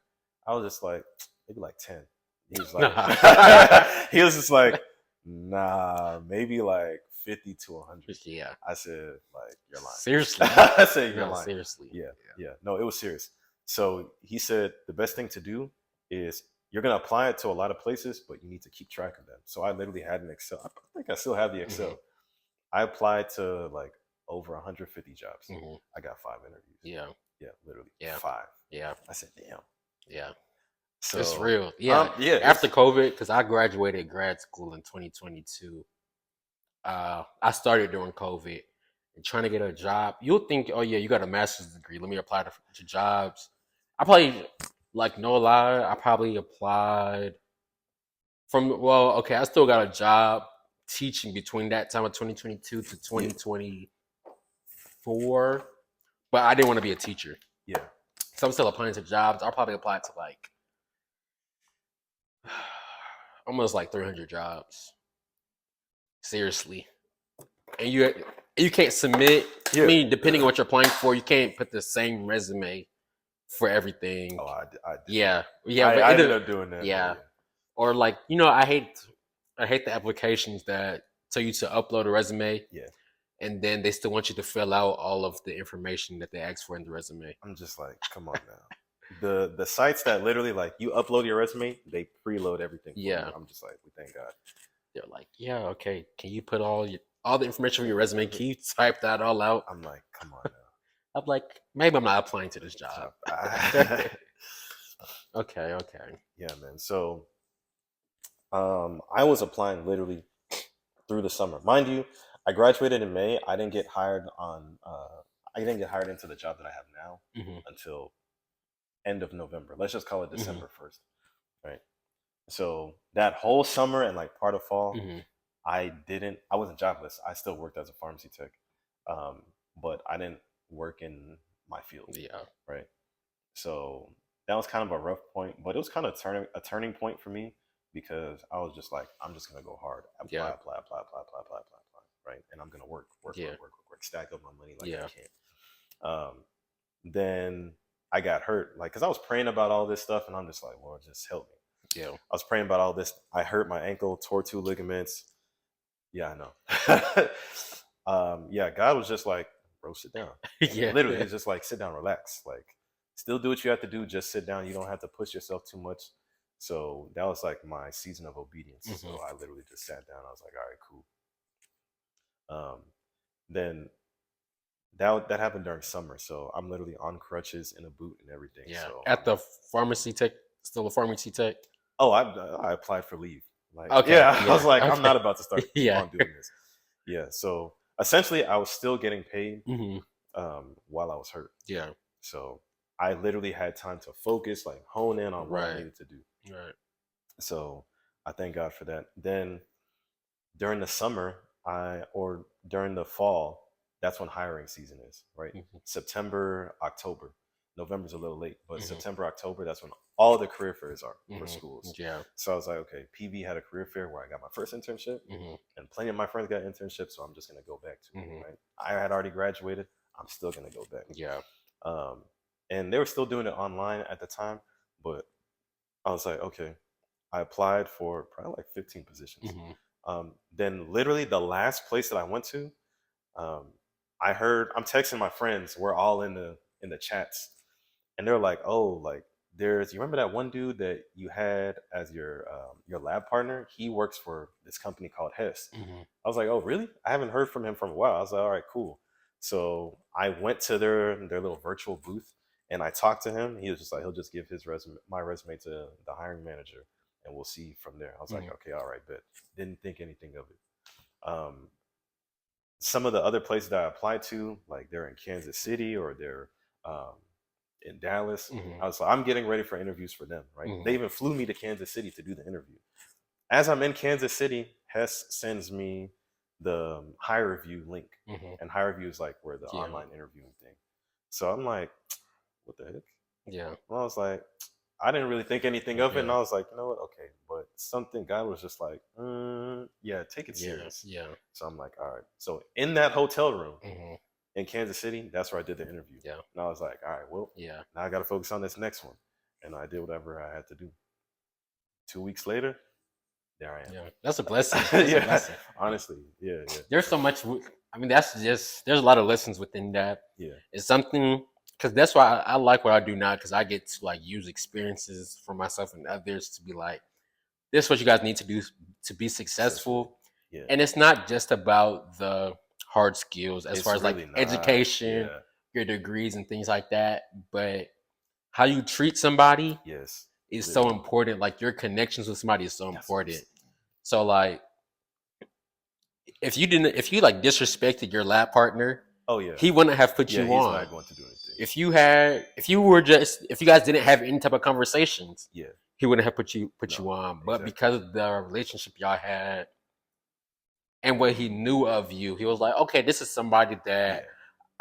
I was just like, maybe like 10. He was like, he was just like, Nah, maybe like 50 to 100. Yeah. I said, like, you're Seriously. lying. I said, you're No, lying. seriously. Yeah, yeah. No, it was serious. So he said the best thing to do is you're gonna apply it to a lot of places, but you need to keep track of them. So I literally had an Excel. I think I still have the Yeah. Excel. I applied to like over 150 jobs. Hmm. I got 5 interviews. Yeah. Yeah, literally Yeah. five. Yeah. I said, damn. Yeah. It's So, real. Yeah. yeah, After it's COVID, because I graduated grad school in 2022. I started during COVID and trying to get a job. You'll think, oh yeah, you got a master's degree. Let me apply to jobs. I probably, like, no lie, I probably applied from, well, okay, I still got a job teaching between that time of 2022 to yeah, 2024, but I didn't want to be a teacher. yeah. So I'm still applying to jobs. I'll probably apply to like almost like 300 jobs. Seriously. And you can't submit. I Yeah. mean, depending on what you're applying for, you can't put the same resume for everything. Oh, I did that. Yeah, yeah, but I it, ended up doing that, but yeah. yeah. Or like, I hate the applications that tell you to upload a resume, Yeah. and then they still want you to fill out all of the information that they ask for in the resume. I'm just like, come on now. The sites that literally like you upload your resume, they preload everything for you. Yeah, I'm just like, we thank God. they're like, yeah, okay. Can you put all the information on your resume? Can you type that all out? I'm like, come on now. I'm like, maybe I'm not applying to this job. Stop. Okay, okay. Yeah, man. So I was applying literally through the summer. Mind you, I graduated in May. I didn't get hired into the job that I have now Hmm. until end of November. Let's just call it Hmm. December 1st. Right. So that whole summer and like part of fall, Hmm. I wasn't jobless. I still worked as a pharmacy tech. Um, but I didn't work in my field. Yeah, Right. So that was kind of a rough point, but it was kind of a turning point for me because I was just like, I'm just gonna go hard, apply, yeah, apply, apply, apply, apply, apply, apply, apply, right? And I'm gonna work, work, yeah, work, work, work, work, stack up my money like I yeah. can. Then I got hurt, like, cause I was praying about all this stuff, and I'm just like, Lord, just help me. Yeah. I was praying about all this. I hurt my ankle, tore 2 ligaments. Yeah, I know. Yeah, God was just like, bro, sit down. Yeah. Literally, it's just like, sit down, relax. Like, still do what you have to do. Just sit down. You don't have to push yourself too much. So that was like my season of obedience. So Hmm. I literally just sat down. I was like, all right, cool. Then that happened during summer. So I'm literally on crutches in a boot and everything. Yeah. So At the pharmacy tech, still a pharmacy tech. oh, I applied for leave. Like, Okay. yeah, I was Yeah. like, I'm Okay. not about to start keep Yeah. on doing this. Yeah. So essentially, I was still getting paid Hmm. while I was hurt. Yeah. So I literally had time to focus, like hone in on what I Right. needed to do. Right. So I thank God for that. Then during the summer, or during the fall, that's when hiring season is, right? Hmm. September, October. November's a little late, but Hmm. September, October, that's when all the career fairs are for Hmm. schools. Yeah. So I was like, okay, PV had a career fair where I got my first internship, Hmm. and plenty of my friends got internships, so I'm just gonna go back to it, Hmm. right? I had already graduated. I'm still gonna go back. Yeah. Um, and they were still doing it online at the time, but I was like, okay. I applied for probably like 15 positions. Hmm. Then literally the last place that I went to, um, I heard I'm texting my friends. We're all in the chats, and they're like, "Oh, like you remember that one dude that you had as your lab partner? He works for this company called Hess." Hmm. I was like, "Oh, really? I haven't heard from him for a while." I was like, "All right, cool." So I went to their little virtual booth and I talked to him. He was just like, he'll just give my resume to the hiring manager, and we'll see from there. I was like, Hmm. okay, all right, but didn't think anything of it. Some of the other places that I applied to, like they're in Kansas City or they're um, in Dallas. Hmm. I was like, I'm getting ready for interviews for them, right? Hmm. They even flew me to Kansas City to do the interview. As I'm in Kansas City, Hess sends me the High Review link, Hmm. and High Review is like where the Yeah. online interviewing thing. So I'm like, what the heck? Yeah. And I was like, I didn't really think anything of it, and Yeah. I was like, you know what? Okay, but something God was just like, yeah, take it Yeah. serious. Yeah. So I'm like, all right. So in that hotel room Hmm. in Kansas City, that's where I did the interview, Yeah. and I was like, all right, well, Yeah. now I got to focus on this next one, and I did whatever I had to do. 2 weeks later, there I Yeah, that's a blessing. am. That's a Yeah, blessing. honestly, yeah, yeah, There's so much. I mean, that's just there's a lot of lessons within that. yeah. It's something because that's why I like what I do now because I get to like use experiences for myself and others to be like, this is what you guys need to do to be Successfully, successful. yeah. And it's not just about the hard skills as It's far as like really not. education, Yeah. your degrees and things like that, but how you treat somebody Yes. is so Literally. important. Like your connections with somebody is so That's what I'm important. saying. So like if you like disrespected your lab partner, Oh yeah. he wouldn't have put Yeah, you he's on. not going to do anything. If you were just if you guys didn't have any type of conversations, Yeah. he wouldn't have put you No. on. But Exactly. because of the relationship y'all had and what he knew of you, he was like, okay, this is somebody that Yeah.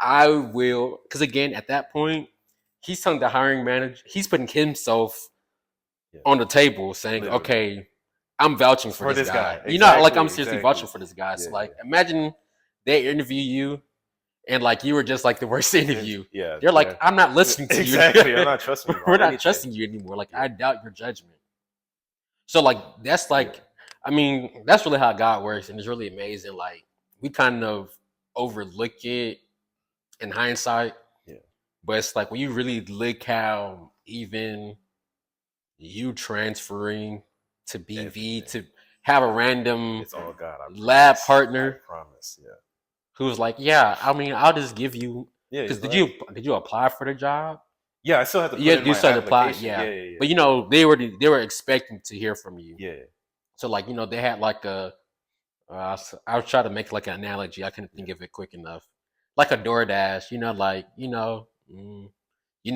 I will. Because again, at that point, he's telling the hiring manager, he's putting himself Yeah. on the table, saying, Literally. okay, I'm vouching for For this this guy. guy. You know, like I'm Exactly. seriously Exactly. vouching for this guy. Yeah. So like, Yeah. imagine they interview you and like you were just like the worst And interview. yeah. They're like, Yeah. I'm not listening to you. Exactly. I'm not trusting you We're on not anything. trusting you anymore. Like Yeah. I doubt your judgment. So like that's Yeah. like, I mean, that's really how God works, and it's really amazing. Like we kind of overlook it in hindsight, Yeah. but it's like when you really look how even you transferring to BV Everything. to have a random It's all God. I lab promise. I partner promise. Yeah. who's like, yeah, I mean, I'll just give you Yeah. because He's like, did you apply for the job? yeah. I still have to put Yeah, in you my started apply, application. yeah. Yeah. Yeah. But you know, they were expecting to hear from you. Yeah. Yeah. So like, you know, they had like a I was trying to make like an analogy. I couldn't Yeah. think of it quick enough. Like a DoorDash, you know, like you know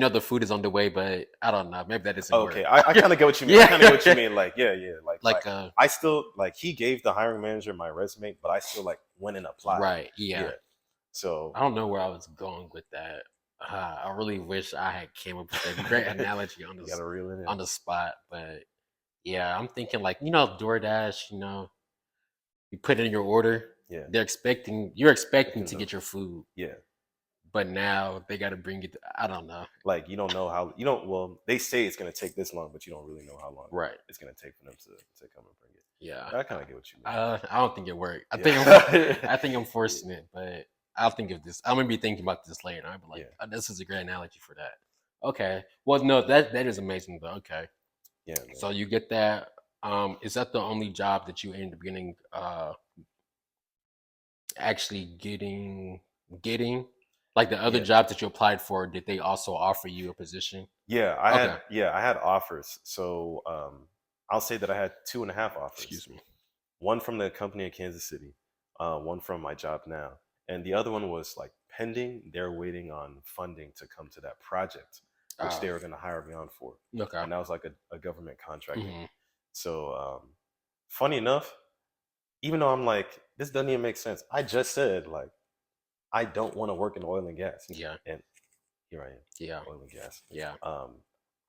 the food is on the way, but I don't know. Maybe that doesn't work. Okay, I kind of get what you mean. I kind of get what you Yeah, mean. Like, yeah, yeah. Like like I still like he gave the hiring manager my resume, but I still like went and applied. right, yeah. Yeah. So I don't know where I was going with that. I really wish I had came up with a great analogy you gotta reel it in. on the spot, but yeah, I'm thinking like you know DoorDash. You know, you put in your order, Yeah. you're expecting to Picking get up. your food, Yeah. but now they got to bring it. I don't know. Like you don't know how you don't. Well, they say it's gonna take this long, but you don't really know how long Right. it's gonna take for them to come and bring it. Yeah. I kind of get what you mean. I don't think it worked. Yeah. I think I'm forcing it, but I'll think of this. I'm gonna be thinking about this later. I'll be like, Yeah. oh, this is a great analogy for that. Okay. Well, no, that is amazing though. Okay. Yeah, man. So you get that. Is that the only job that you ended up getting? Actually getting like the other Yeah. jobs that you applied for? Did they also offer you a position? Yeah, Okay. I had offers. So I'll say that I had 2.5 offers. Excuse me. One from the company in Kansas City, one from my job now, and the other one was like pending. They're waiting on funding to come to that project, which they were going to hire me on for, Okay. and that was like a government contracting. Hmm. So funny enough, even though I'm like, this doesn't even make sense. I just said like I don't want to work in oil and gas, Yeah. and here I am, Yeah. oil and gas. Yeah.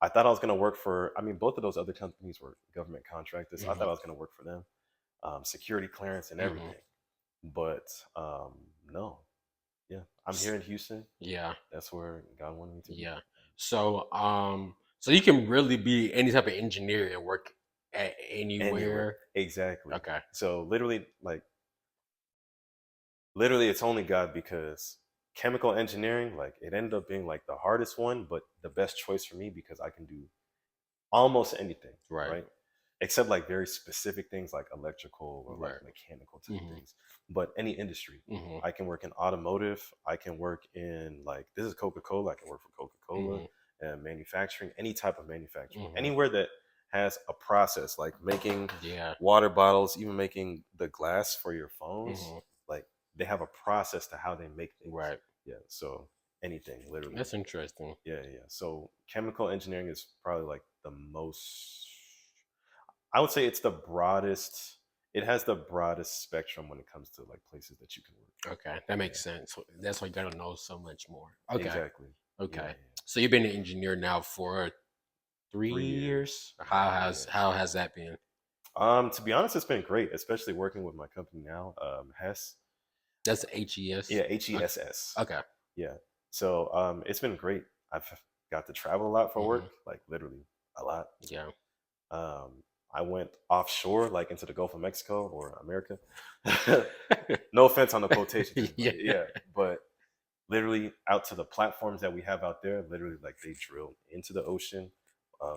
I thought I was going to work for. I mean, both of those other companies were government contractors. I Hmm. thought I was going to work for them, security clearance and Hmm. everything. But no, yeah, I'm here in Houston. Yeah. That's where God wanted me to be. Yeah. So so you can really be any type of engineer and work at Anywhere, anywhere. exactly. Okay. So literally, it's only God because chemical engineering, like it ended up being like the hardest one, but the best choice for me because I can do almost anything, Right. right? Except like very specific things like electrical or like Right. mechanical type Hmm. things. But any industry, Hmm. I can work in automotive. I can work in like this is Coca Cola. I can work for Coca Cola Hmm. and manufacturing, any type of manufacturing, Hmm. anywhere that has a process like making Yeah. water bottles, even making the glass for your phones. Hmm. Like they have a process to how they make things. Right. Yeah. So anything, literally. That's interesting. Yeah, yeah. So chemical engineering is probably like the most. I would say it's the broadest. It has the broadest spectrum when it comes to like places that you can work. Okay, that Yeah, makes sense. That's why you gotta know so much more. Okay. exactly. Yeah, Okay. yeah. So you've been an engineer now for 3 years. Yeah. How has that been? To be honest, it's been great, especially working with my company now, Hess. That's HES. Yeah, HESS. Okay. Yeah. So it's been great. I've got to travel a lot for Hmm. work, like literally a lot. Yeah. Um, I went offshore, like into the Gulf of Mexico or America. No offense on the quotations, but Yeah. yeah, but literally out to the platforms that we have out there. Literally, like they drill into the ocean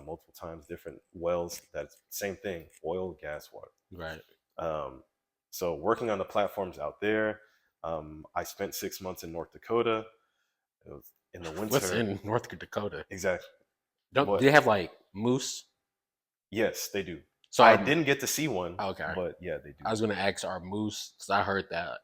multiple times, different wells. That's same thing, oil, gas, water. Right. Um, so working on the platforms out there, I spent 6 months in North Dakota. It was in the What's winter. in North Dakota? Exactly. Don't But they have like moose? yes, they do. So I our didn't get to see one, okay. but yeah, they do. I was gonna ask, are moose? Because I heard that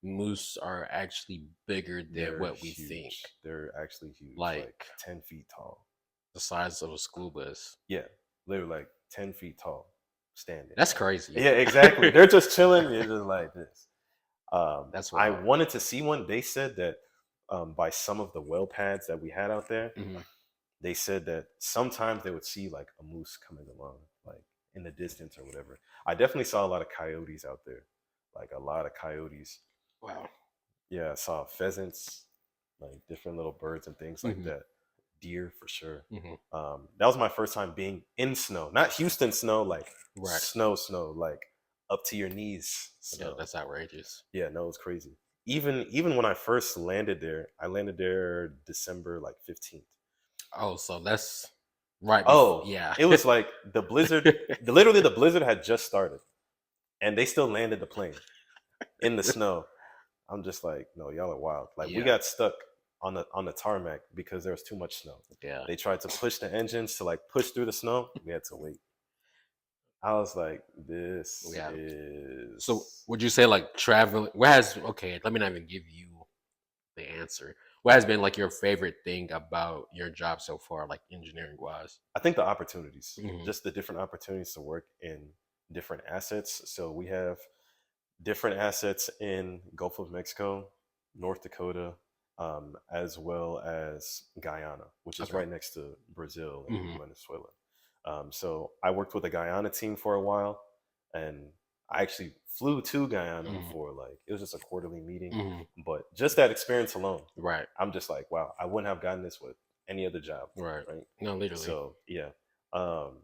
moose are actually bigger than They're what we think, huge. They're actually huge, like like 10 feet tall. the size of a school bus. Yeah, literally like 10 feet tall, standing. That's crazy. Yeah, exactly. They're just chilling. They're just like this. That's I wild. wanted to see one. They said that by some of the well pads that we had out there, Mhm. they said that sometimes they would see like a moose coming along, like in the distance or whatever. I definitely saw a lot of coyotes out there, like a lot of coyotes. Wow. Yeah, I saw pheasants, like different little birds and things like Mhm. that. Deer for sure. Mhm. That was my first time being in snow, not Houston snow, like Right. snow, like up to your knees Yeah, snow. that's outrageous. Yeah, no, it's crazy. Even when I first landed there, I landed there December like 15th. Oh, so that's right before. Oh, Yeah. it was like the blizzard, literally the blizzard had just started and they still landed the plane in the snow. I'm just like, no, y'all are wild. Like we Yeah. got stuck on the tarmac because there was too much snow. Yeah. They tried to push the engines to like push through the snow. We had to wait. I was like, this Yeah. So is would you say like traveling? What has okay? Let me not even give you the answer. What has been like your favorite thing about your job so far, like engineering wise? I think the opportunities, Hmm. just the different opportunities to work in different assets. So we have different assets in Gulf of Mexico, North Dakota, as well as Guyana, which is Okay. right next to Brazil and Hmm. Venezuela. So I worked with the Guyana team for a while, and I actually flew to Guyana Hmm. for like it was just a quarterly meeting, Hmm. but just that experience alone, Right. I'm just like, wow, I wouldn't have gotten this with any other job, Right. right? No, literally. So yeah, um,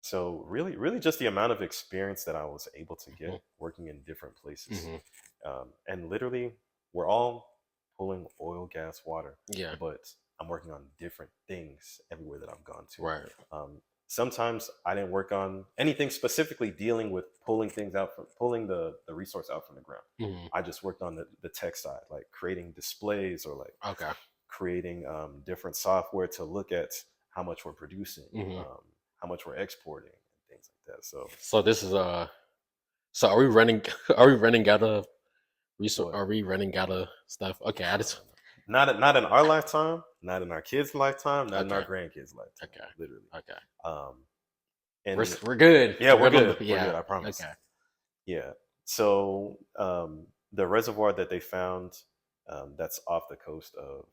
so really, just the amount of experience that I was able to Hmm. get working in different places, Hmm. and literally, we're all pulling oil, gas, water, Yeah. but I'm working on different things everywhere that I've gone to. Right. Sometimes I didn't work on anything specifically dealing with pulling things out from pulling the resource out from the ground. Hmm. I just worked on the tech side, like creating displays or like Okay. creating different software to look at how much we're producing, Hmm. how much we're exporting, and things like that. So, So this is So are we running? Are we running out of resource? what? Are we running out of stuff? Okay. I No, just. no. Not in our lifetime, not in our kids' lifetime, not in our Okay. grandkids' lifetime. Okay. Literally. Okay. Um, We're and we're good. yeah, We're we're good on good. the We're yeah. good. I promise. Okay. Yeah. So the reservoir that they found, that's off the coast of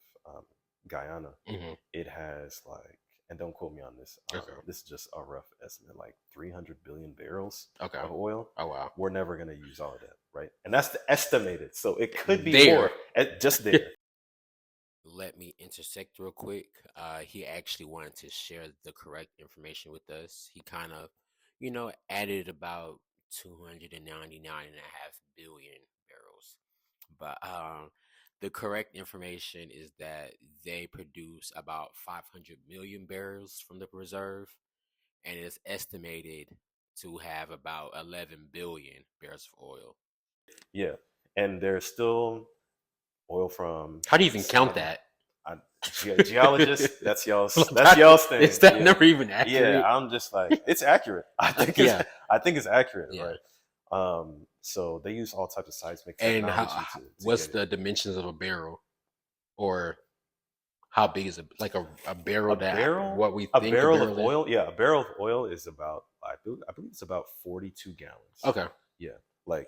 Guyana, Hmm. it has like, and don't quote me on this. Okay. This is just a rough estimate, like 300 billion barrels Okay. of oil. Oh wow. We're never gonna use all of that, right? And that's the estimated. So it could be There. more just there. Let me intersect real quick. He actually wanted to share the correct information with us. He kind of, added about 299.5 billion barrels. But the correct information is that they produce about 500 million barrels from the reserve, and it's estimated to have about 11 billion barrels of oil. Yeah, and there's still oil from How do you even count Saudi. that? I, geologists, that's y'all's Like, that's y'all's is thing. that Yeah, number even yeah. accurate? I'm just like it's accurate. Yeah. I think it's accurate, Yeah. right? So they use all types of seismic And technology to what's get it. the dimensions of a barrel, or how big is it? Like a barrel A that barrel, what we a think a barrel of barrel is? oil. Yeah, a barrel of oil is about I believe it's about 42 gallons. Okay. Yeah, like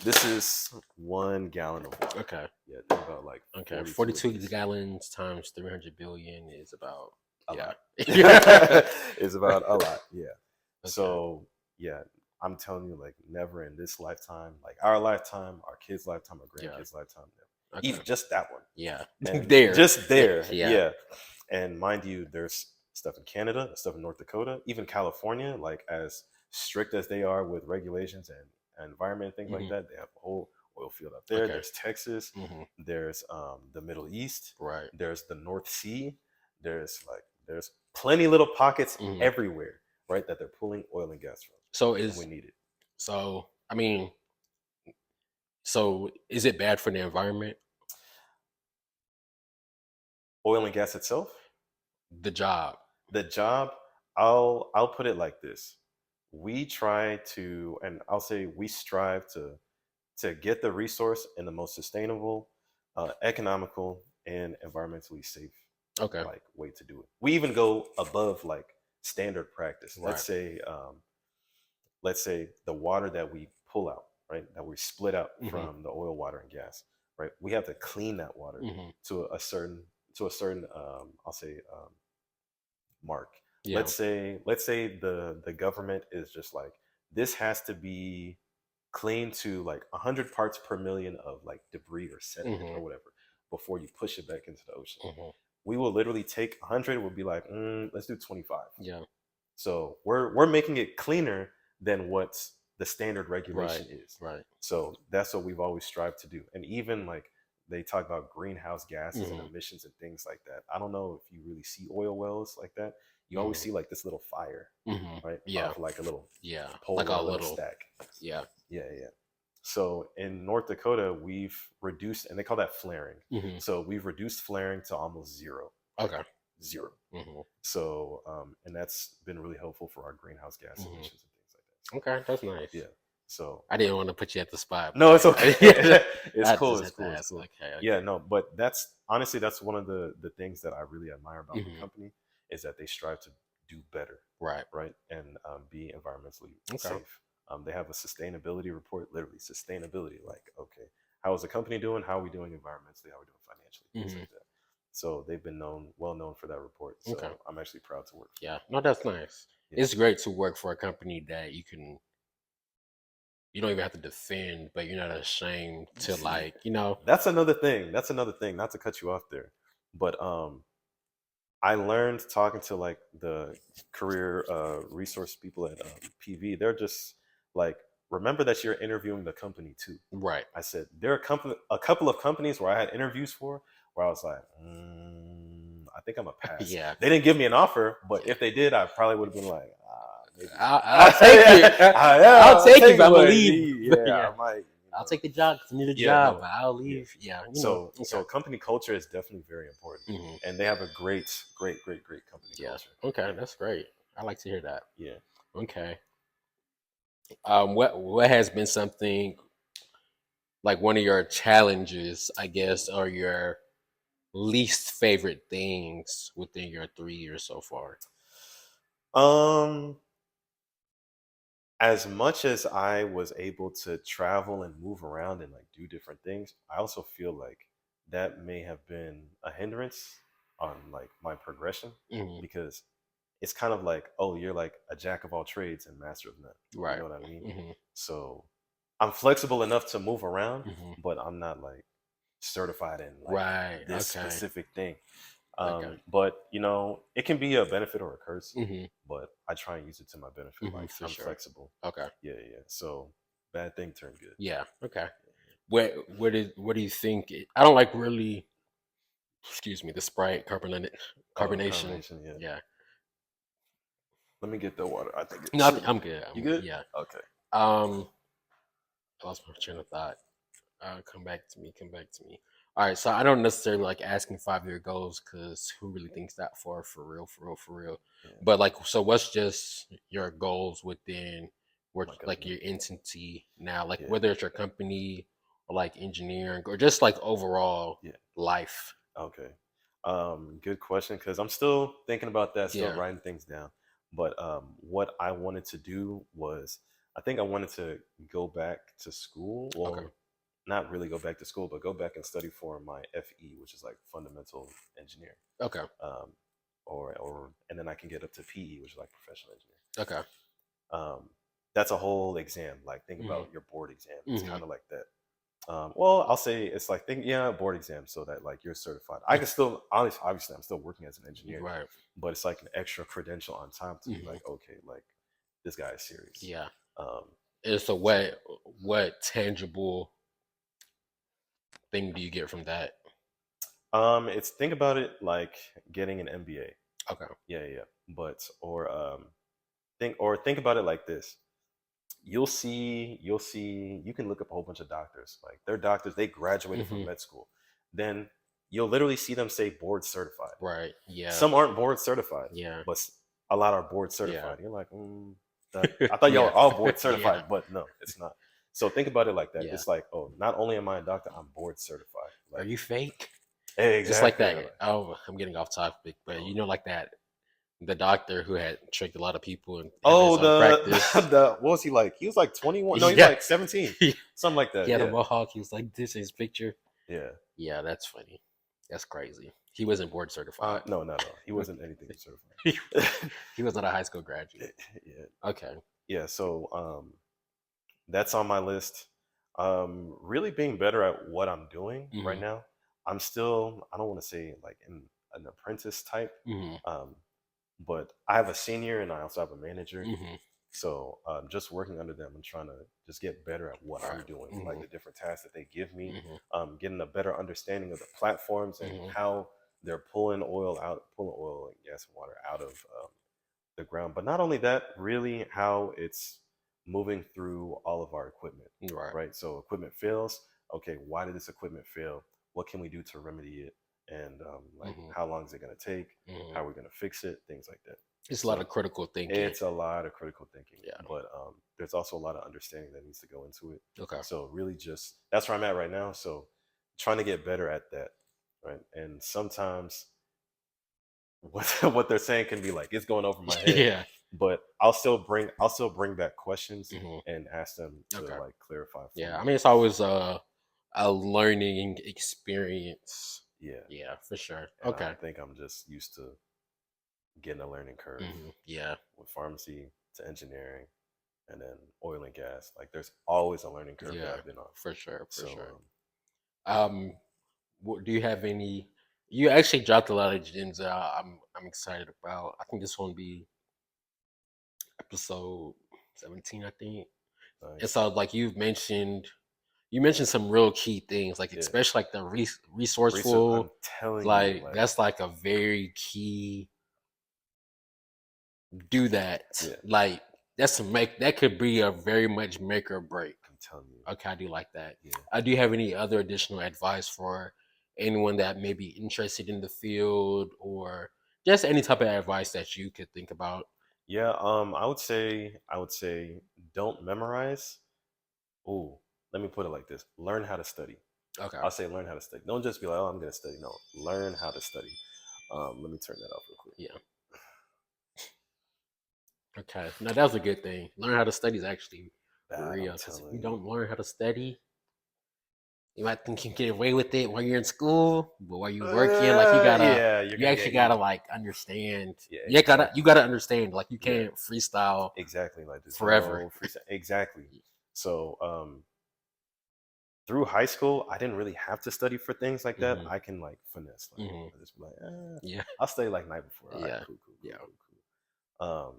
this is 1 gallon of oil. Okay. Yeah, it's about like Okay. 42 of 42 these. gallons times 300 billion is about A yeah. lot. Yeah. It's about a lot. Yeah. Okay. So yeah, I'm telling you, like never in this lifetime, like our lifetime, our kids' lifetime, our Yeah. grandkids' lifetime, never. Okay. Even just that one. Yeah. And There. just there, Yeah. yeah. And mind you, there's stuff in Canada, stuff in North Dakota, even California. Like as strict as they are with regulations and environment and things like Mhm. that, they have a whole oil field out there. Okay. There's Texas. Mhm. There's the Middle East. Right. There's the North Sea. There's plenty little pockets Mhm. everywhere, right? That they're pulling oil and gas from, So and we is need it. so I mean, so is it bad for the environment? Oil and gas itself, The job. the job. I'll put it like this: we try to, and I'll say we strive to get the resource in the most sustainable, economical, and environmentally safe Okay. like way to do it. We even go above like standard practice. Right. Let's say the water that we pull out, right, that we split out Mhm. from the oil, water, and gas, right? We have to clean that water Mhm. to a certain I'll say mark. Yeah. Let's say the government is just like this has to be clean to like 100 parts per million of like debris or sediment or Mhm. whatever before you push it back into the ocean. Mhm. We will literally take 100. We'll be like, let's do 25. Yeah. So we're making it cleaner than what the standard Right. regulation is. Right. So that's what we've always strived to do. And even like they talk about greenhouse gases and Mhm. emissions and things like that. I don't know if you really see oil wells like that. You always Mhm. see like this little fire, Mhm. right? Yeah. Off like a little Yeah. pole Like or a a little little. stack. Yeah. Yeah, yeah. So in North Dakota, we've reduced, and they call that flaring. Mhm. So we've reduced flaring to almost zero, like Okay. zero. Mhm. So, and that's been really helpful for our greenhouse gas Mhm. emissions and things like that. So, Okay, that's nice. yeah. So, I didn't want to put you at the spot, no, it's but okay. It's I cool. just It's had to cool. It's ask. cool. Okay. Yeah, Okay. no, but that's honestly, that's one of the things that I really admire about the Mhm. company is that they strive to do better, Right. right? And be environmentally Okay. safe. They have a sustainability report, literally sustainability. Like, okay, how is the company doing? How are we doing environmentally? How are we doing financially? Things Mhm. like that. So they've been well known for that report. Okay. So I'm actually proud to work for Yeah. No, that's nice. them. It's great to work for a company that you don't even have to defend, but you're not ashamed to Yeah. like, That's another thing. That's another thing. Not to cut you off there, but I learned talking to like the career resource people at PV. They're just like, remember that you're interviewing the company too. right. I said there are a couple of companies where I had interviews for where I was like, I think I'm a pass. Yeah. They didn't give me an offer, but Yeah. if they did, I probably would have been like, maybe. I'll take it. I'll take it, but I'm gonna leave. Yeah, Yeah. I might. I'll take the job because I need a Yeah, job, no, but I'll yeah. leave. Yeah. So Okay. company culture is definitely very important, Hmm. and they have a great company Yeah. culture. Okay. That's great. I like to hear that. Yeah. Okay. What has been something like one of your challenges, I guess, or your least favorite things within your 3 years so far? Um, as much as I was able to travel and move around and like do different things, I also feel like that may have been a hindrance on like my progression Hmm. because it's kind of like, oh, you're like a jack of all trades and master of none. You Right. know what I mean? Hmm. So I'm flexible enough to move around, Hmm. but I'm not like certified in like Right. this Okay. specific thing. Okay. But it can be a benefit or a curse. Hmm. But I try and use it to my benefit. Hmm. Like For I'm sure. flexible. Okay. Yeah, yeah. So bad thing turned good. Yeah. Okay. What do you think? I don't like really. Excuse me. The Sprite Oh, the carbonation. combination. Yeah. Yeah. Let me get the water. I think it No, should. I'm good. You good? Yeah. Okay. I lost my train of thought. Come back to me. Come back to me. All right. So I don't necessarily like asking 5 year goals because who really thinks that far for real, for real, for real? Yeah. But like, so what's just your goals within My like company. your entity now? Like Yeah. whether it's your company or like engineering or just like overall Yeah. life. Okay. Good question because I'm still thinking about that, still Yeah. writing things down. But what I wanted to do was, I think I wanted to go back to school. Okay. Well, not really go back to school, but go back and study for my FE, which is like fundamental engineering. Okay. Um, and then I can get up to PE, which is like professional engineering. Okay. That's a whole exam. Like think Mhm. about your board exam. It's Mhm. kind of like that. Well, I'll say it's like board exams so that like you're certified. I can still obviously I'm still working as an engineer, Right. but it's like an extra credential on top to be Hmm. like, okay, like this guy is serious. Yeah. Um, And so so what tangible thing do you get from that? it's think about it like getting an MBA. Okay. Yeah. But think about it like this. You can look up a whole bunch of doctors. Like they're doctors, they graduated from Hmm. med school. Then you'll literally see them say board certified. Right. Yeah. Some aren't board certified, Yeah. but a lot are board Yeah. certified. You're like, I thought y'all Yeah. were all board Yeah. certified, but no, it's not. So think about it like that. Yeah. It's like, oh, not only am I a doctor, I'm board certified. Are Like you fake? It's like exactly. that. Oh, I'm getting off topic, but Oh, like that the doctor who had tricked a lot of people and having oh, his own practice. the what was he like? He was like 21. No, he's Yeah. like 17, He something like that. had a Yeah, mohawk. He was like, "This is his picture." yeah. Yeah, that's funny. That's crazy. He wasn't board certified. No, no, no. He wasn't anything he certified. he was not a high school graduate. Yeah, Okay. yeah. So that's on my list. Really being better at what I'm doing right Hmm. now. I'm still, I don't want to say like in an apprentice type, Hmm. um, but I have a senior and I also have a manager. Hmm. So just working under them and trying to just get better at what I'm Right. doing, like Hmm. the different tasks that they give me, Hmm. getting a better understanding of the platforms and Hmm. how they're pulling oil and gas and water out of the ground. But not only that, really how it's moving through all of our equipment, Right. right? So equipment fails. Okay, why did this equipment fail? What can we do to remedy it? And like, Hmm. how long is it going to take? Hmm. How are we going to fix it? Things like that. It's a lot of So critical thinking. it's a lot of critical thinking, Yeah. but there's also a lot of understanding that needs to go into it. Okay. So really, just that's where I'm at right now. So trying to get better at that, right? And sometimes what what they're saying can be like it's going over my head, Yeah. but I'll still bring back questions Hmm. and ask them to Okay. like clarify for Yeah. me. I mean, it's always a learning experience. Yeah, Yeah, for sure. and I Okay. think I'm just used to getting a learning curve Hmm. Yeah. with pharmacy to engineering and then oil and gas. Like there's always a learning curve that Yeah. I've been on. For sure. For So sure. Do you have any? You actually dropped a lot of gems that I'm excited about. I think this one be episode 17, I think. And nice. so, like you mentioned some real key things, like Yeah. especially like the Research, I'm resourceful. telling you, Like like, that's like a very key. Do that. yeah, Like that could be a very much make or break. I'm telling you, Okay, I do like that. yeah. Do you have any other additional advice for anyone that may be interested in the field or just any type of advice that you could think about? Yeah, I would say don't memorize. Oh, let me put it like this. Learn how to study. Okay. I'll say learn how to study. Don't just be like, oh, I'm gonna study. No, learn how to study. Let me turn that off real quick. Yeah. Okay. No, that was a good thing. Learn how to study is actually Bad, I'm real. Because if you telling you. don't learn how to study, you might think you can get away with it while you're in school, but while you're working, like Yeah, you're you gonna actually get gotta you. like understand. Yeah, You exactly. gotta understand. Like you Yeah, can't freestyle exactly. Like there's forever. no free. Exactly. So, through high school, I didn't really have to study for things like that. Hmm. I can like finesse. Like Hmm. I just be like, Yeah. I'll stay like night before. All right, Yeah. cool, cool, cool, Yeah. cool, cool.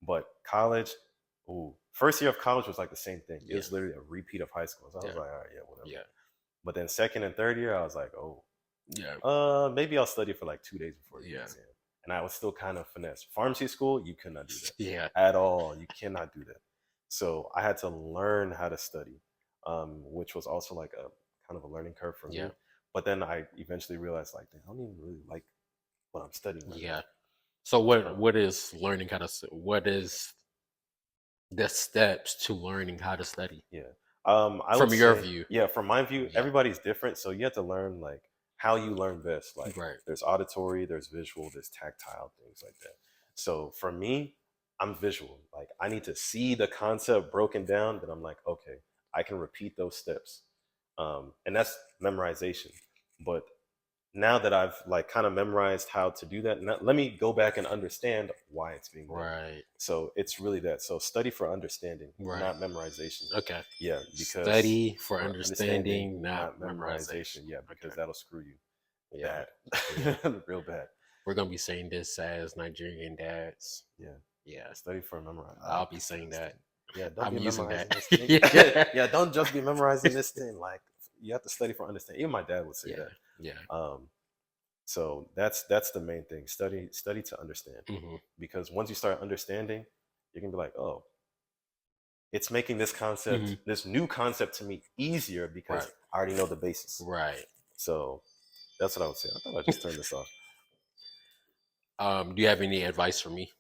But college, ooh, first year of college was like the same thing. It Yeah. was literally a repeat of high school. So I was Yeah. like, all right, yeah, whatever. Yeah. But then second and third year, I was like, oh, Yeah. maybe I'll study for like 2 days before the Yeah. exam. And I was still kind of finesse. Pharmacy school, you could not do that Yeah. at all. You cannot do that. So I had to learn how to study, which was also like a kind of a learning curve for Yeah. me. But then I eventually realized like, I don't even really like what I'm studying right Yeah. now. So Um, what is learning how to what is the steps to learning how to study yeah. I would from your say, view? yeah, from my view, Yeah. everybody's different. So you have to learn like how you learn best. Like Right. there's auditory, there's visual, there's tactile, things like that. So for me, I'm visual. Like I need to see the concept broken down, then I'm like, okay, I can repeat those steps. And that's memorization. But now that I've like kind of memorized how to do that, now, let me go back and understand why it's being done. Right. So it's really that. So study for understanding, Right. not memorization. Okay. Yeah, because Study for understanding, not memorization. Yeah, because Okay. that'll screw you Yeah. bad, Yeah. real bad. We're gonna be saying this as Nigerian dads. Yeah, Yeah. study for memorize. I'll be saying that. Yeah, don't I'm be using memorizing that. this thing. Yeah. Yeah, don't just be memorizing this thing. Like you have to study for understanding. Even my dad would say Yeah. that. Yeah. So that's the main thing. Study to understand. Hmm. Because once you start understanding, you can be like, oh, it's making this concept, Hmm. this new concept to me easier because Right. I already know the basis. Right. So that's what I would say. I thought I just turned this off. Do you have any advice for me?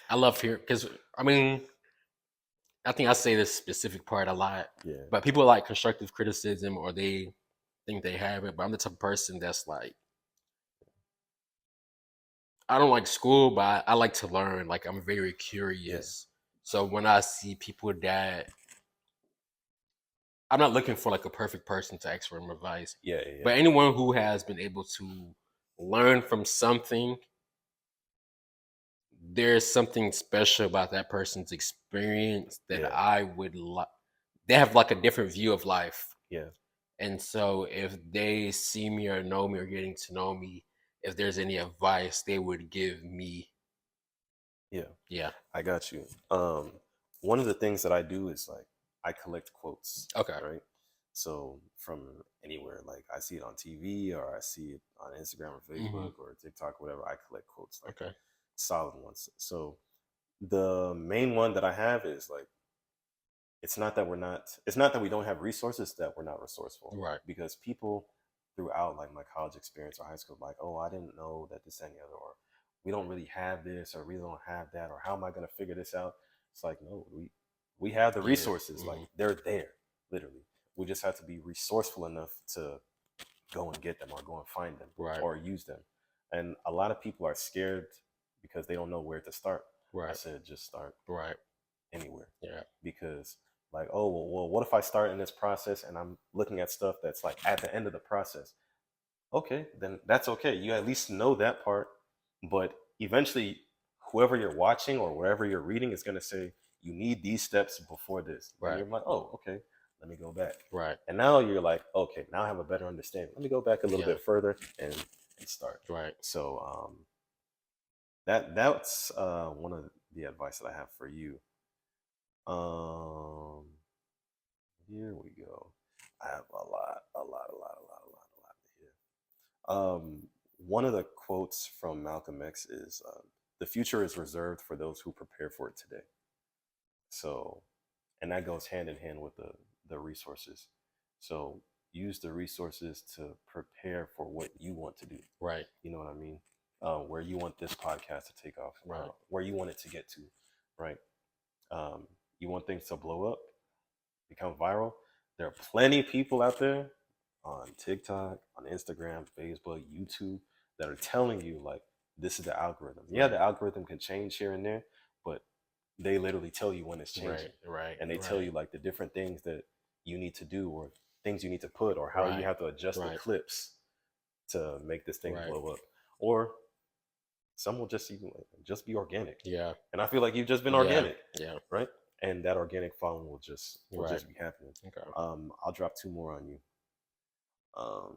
I love hearing because I mean I think I say this specific part a lot, Yeah. but people like constructive criticism or they think they have it. But I'm the type of person that's like I don't like school, but I like to learn. Like I'm very curious. So when I see people that I'm not looking for like a perfect person to ask for advice, Yeah. but anyone who has been able to learn from something, there's something special about that person's experience that Yeah. I would like. They have like a different view of life. Yeah. And so if they see me or know me or getting to know me, if there's any advice they would give me, Yeah. yeah. I got you. One of the things that I do is like I collect quotes. Okay. Right. So from anywhere, like I see it on TV or I see it on Instagram or Facebook or TikTok, whatever. I collect quotes, like Okay. solid ones. So the main one that I have is like it's not that we don't have resources, it's that we're not resourceful. Right. Because people throughout like my college experience or high school, like, oh, I didn't know that this and the other, or we don't really have this, or we don't have that, or how am I gonna figure this out? It's like, no, we have the Yeah. resources, like they're there, literally. We just have to be resourceful enough to go and get them or go and find them Right. or use them. And a lot of people are scared because they don't know where to start. I Right. said just start Right. anywhere. Yeah. Because like, oh well, what if I start in this process and I'm looking at stuff that's like at the end of the process? Okay, then that's okay. You at least know that part, but eventually whoever you're watching or wherever you're reading is going to say you need these steps before this. And Right. you're like, oh, okay, let me go back. Right. And now you're like, okay, now I have a better understanding. Let me go back a little Yeah. bit further and start. Right. So that's one of the advice that I have for you. Here we go. I have a lot here. One of the quotes from Malcolm X is, "The future is reserved for those who prepare for it today." So, and that goes hand in hand with the resources. So use the resources to prepare for what you want to do. Right. You know what I mean? Where you want this podcast to take off, Right. where you want it to get to, right? You want things to blow up, become viral. There are plenty of people out there on TikTok, on Instagram, Facebook, YouTube that are telling you like this is the algorithm. Yeah, the algorithm can change here and there, but they literally tell you when it's changing. Right. And they tell you like the different things that you need to do or things you need to put or how you have to adjust the clips to make this thing blow up. Or some will just even just be organic. Yeah. And I feel like you've just been organic. Yeah. Right? And that organic following will just be happening. Okay. I'll drop two more on you. All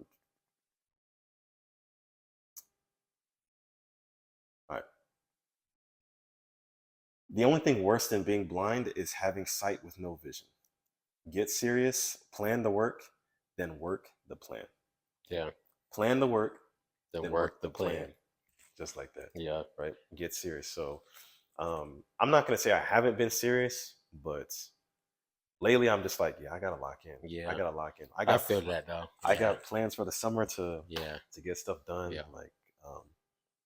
right. The only thing worse than being blind is having sight with no vision. Get serious, plan the work, then work the plan. Yeah. Plan the work, then work the plan. Just like that. Yeah. Right? Get serious. So I'm not gonna say I haven't been serious, but lately I'm just like, yeah, I gotta lock in. Yeah. I gotta lock in. I feel that though. I got plans for the summer to get stuff done. Yeah. Like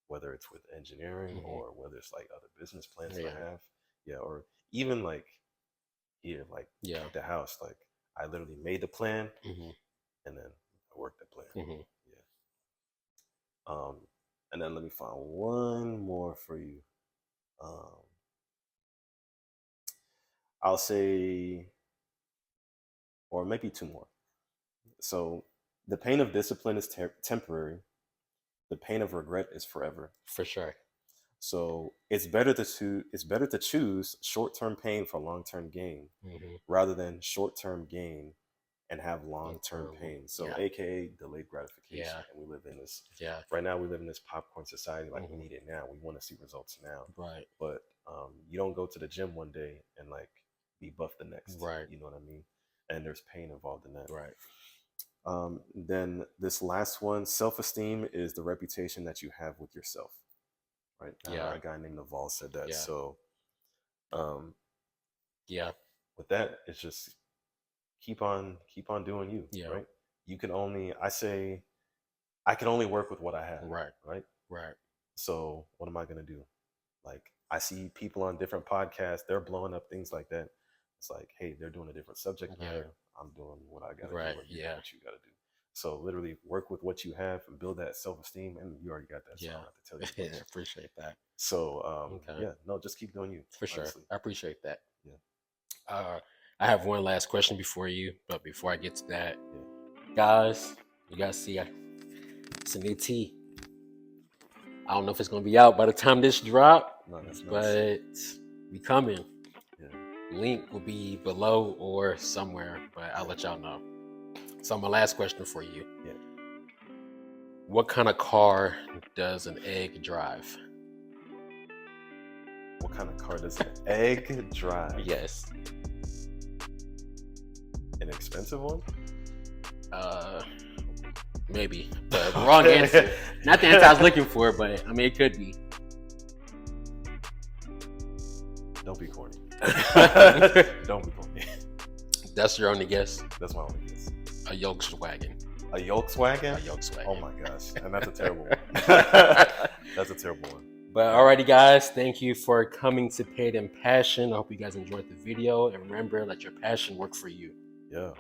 whether it's with engineering or whether it's like other business plans that I have. Yeah. Or even like here, like at the house, like I literally made the plan and then I worked the plan. Yeah. And then let me find one more for you. I'll say, or maybe two more. So The pain of discipline is temporary. The pain of regret is forever. For sure. So it's better to choose short-term pain for long-term gain Mm-hmm. rather than short-term gain and have long-term Long-term, pain. So yeah. AKA delayed gratification. Yeah. And we live in this Yeah. right now, we live in this popcorn society, like Mhm. we need it now. We want to see results now. Right. But you don't go to the gym one day and like be buff the next. Right. You know what I mean? And there's pain involved in that. Right. Then this last one, self-esteem is the reputation that you have with yourself. Right. Yeah. A guy named Naval said that. Yeah. So Yeah. with that, it's just keep on doing you. Yeah. Right. You can only, I can only work with what I have. Right. Right. Right. So what am I gonna do? Like I see people on different podcasts, they're blowing up, things like that. It's like, hey, they're doing a different subject Yeah. matter. I'm doing what I gotta Right, do. What you yeah. what you gotta do. So literally work with what you have and build that self-esteem. And you already got that. So I Yeah. don't have to tell you. Yeah. much. Appreciate that. So Okay. yeah, no, just keep doing you. For sure. honestly. I appreciate that. Yeah. I have one last question before you, but before I get to that, Yeah. guys, you guys see it's a new tee. I don't know if it's gonna be out by the time this drop, No, that's nice. but we coming. Yeah. Link will be below or somewhere, but I'll let y'all know. So my last question for you. Yeah. What kind of car does an egg drive? What kind of car does an egg drive? Yes. An expensive one? Maybe. But wrong answer. Not the answer I was looking for, but I mean it could be. Don't be corny. Don't be corny. That's your only guess. That's my only guess. A Volkswagen. A Volkswagen? A Volkswagen. Oh my gosh. And that's a terrible one. That's a terrible one. But alrighty guys, thank you for coming to Paid in Passion. I hope you guys enjoyed the video, and remember, let your passion work for you. Yeah.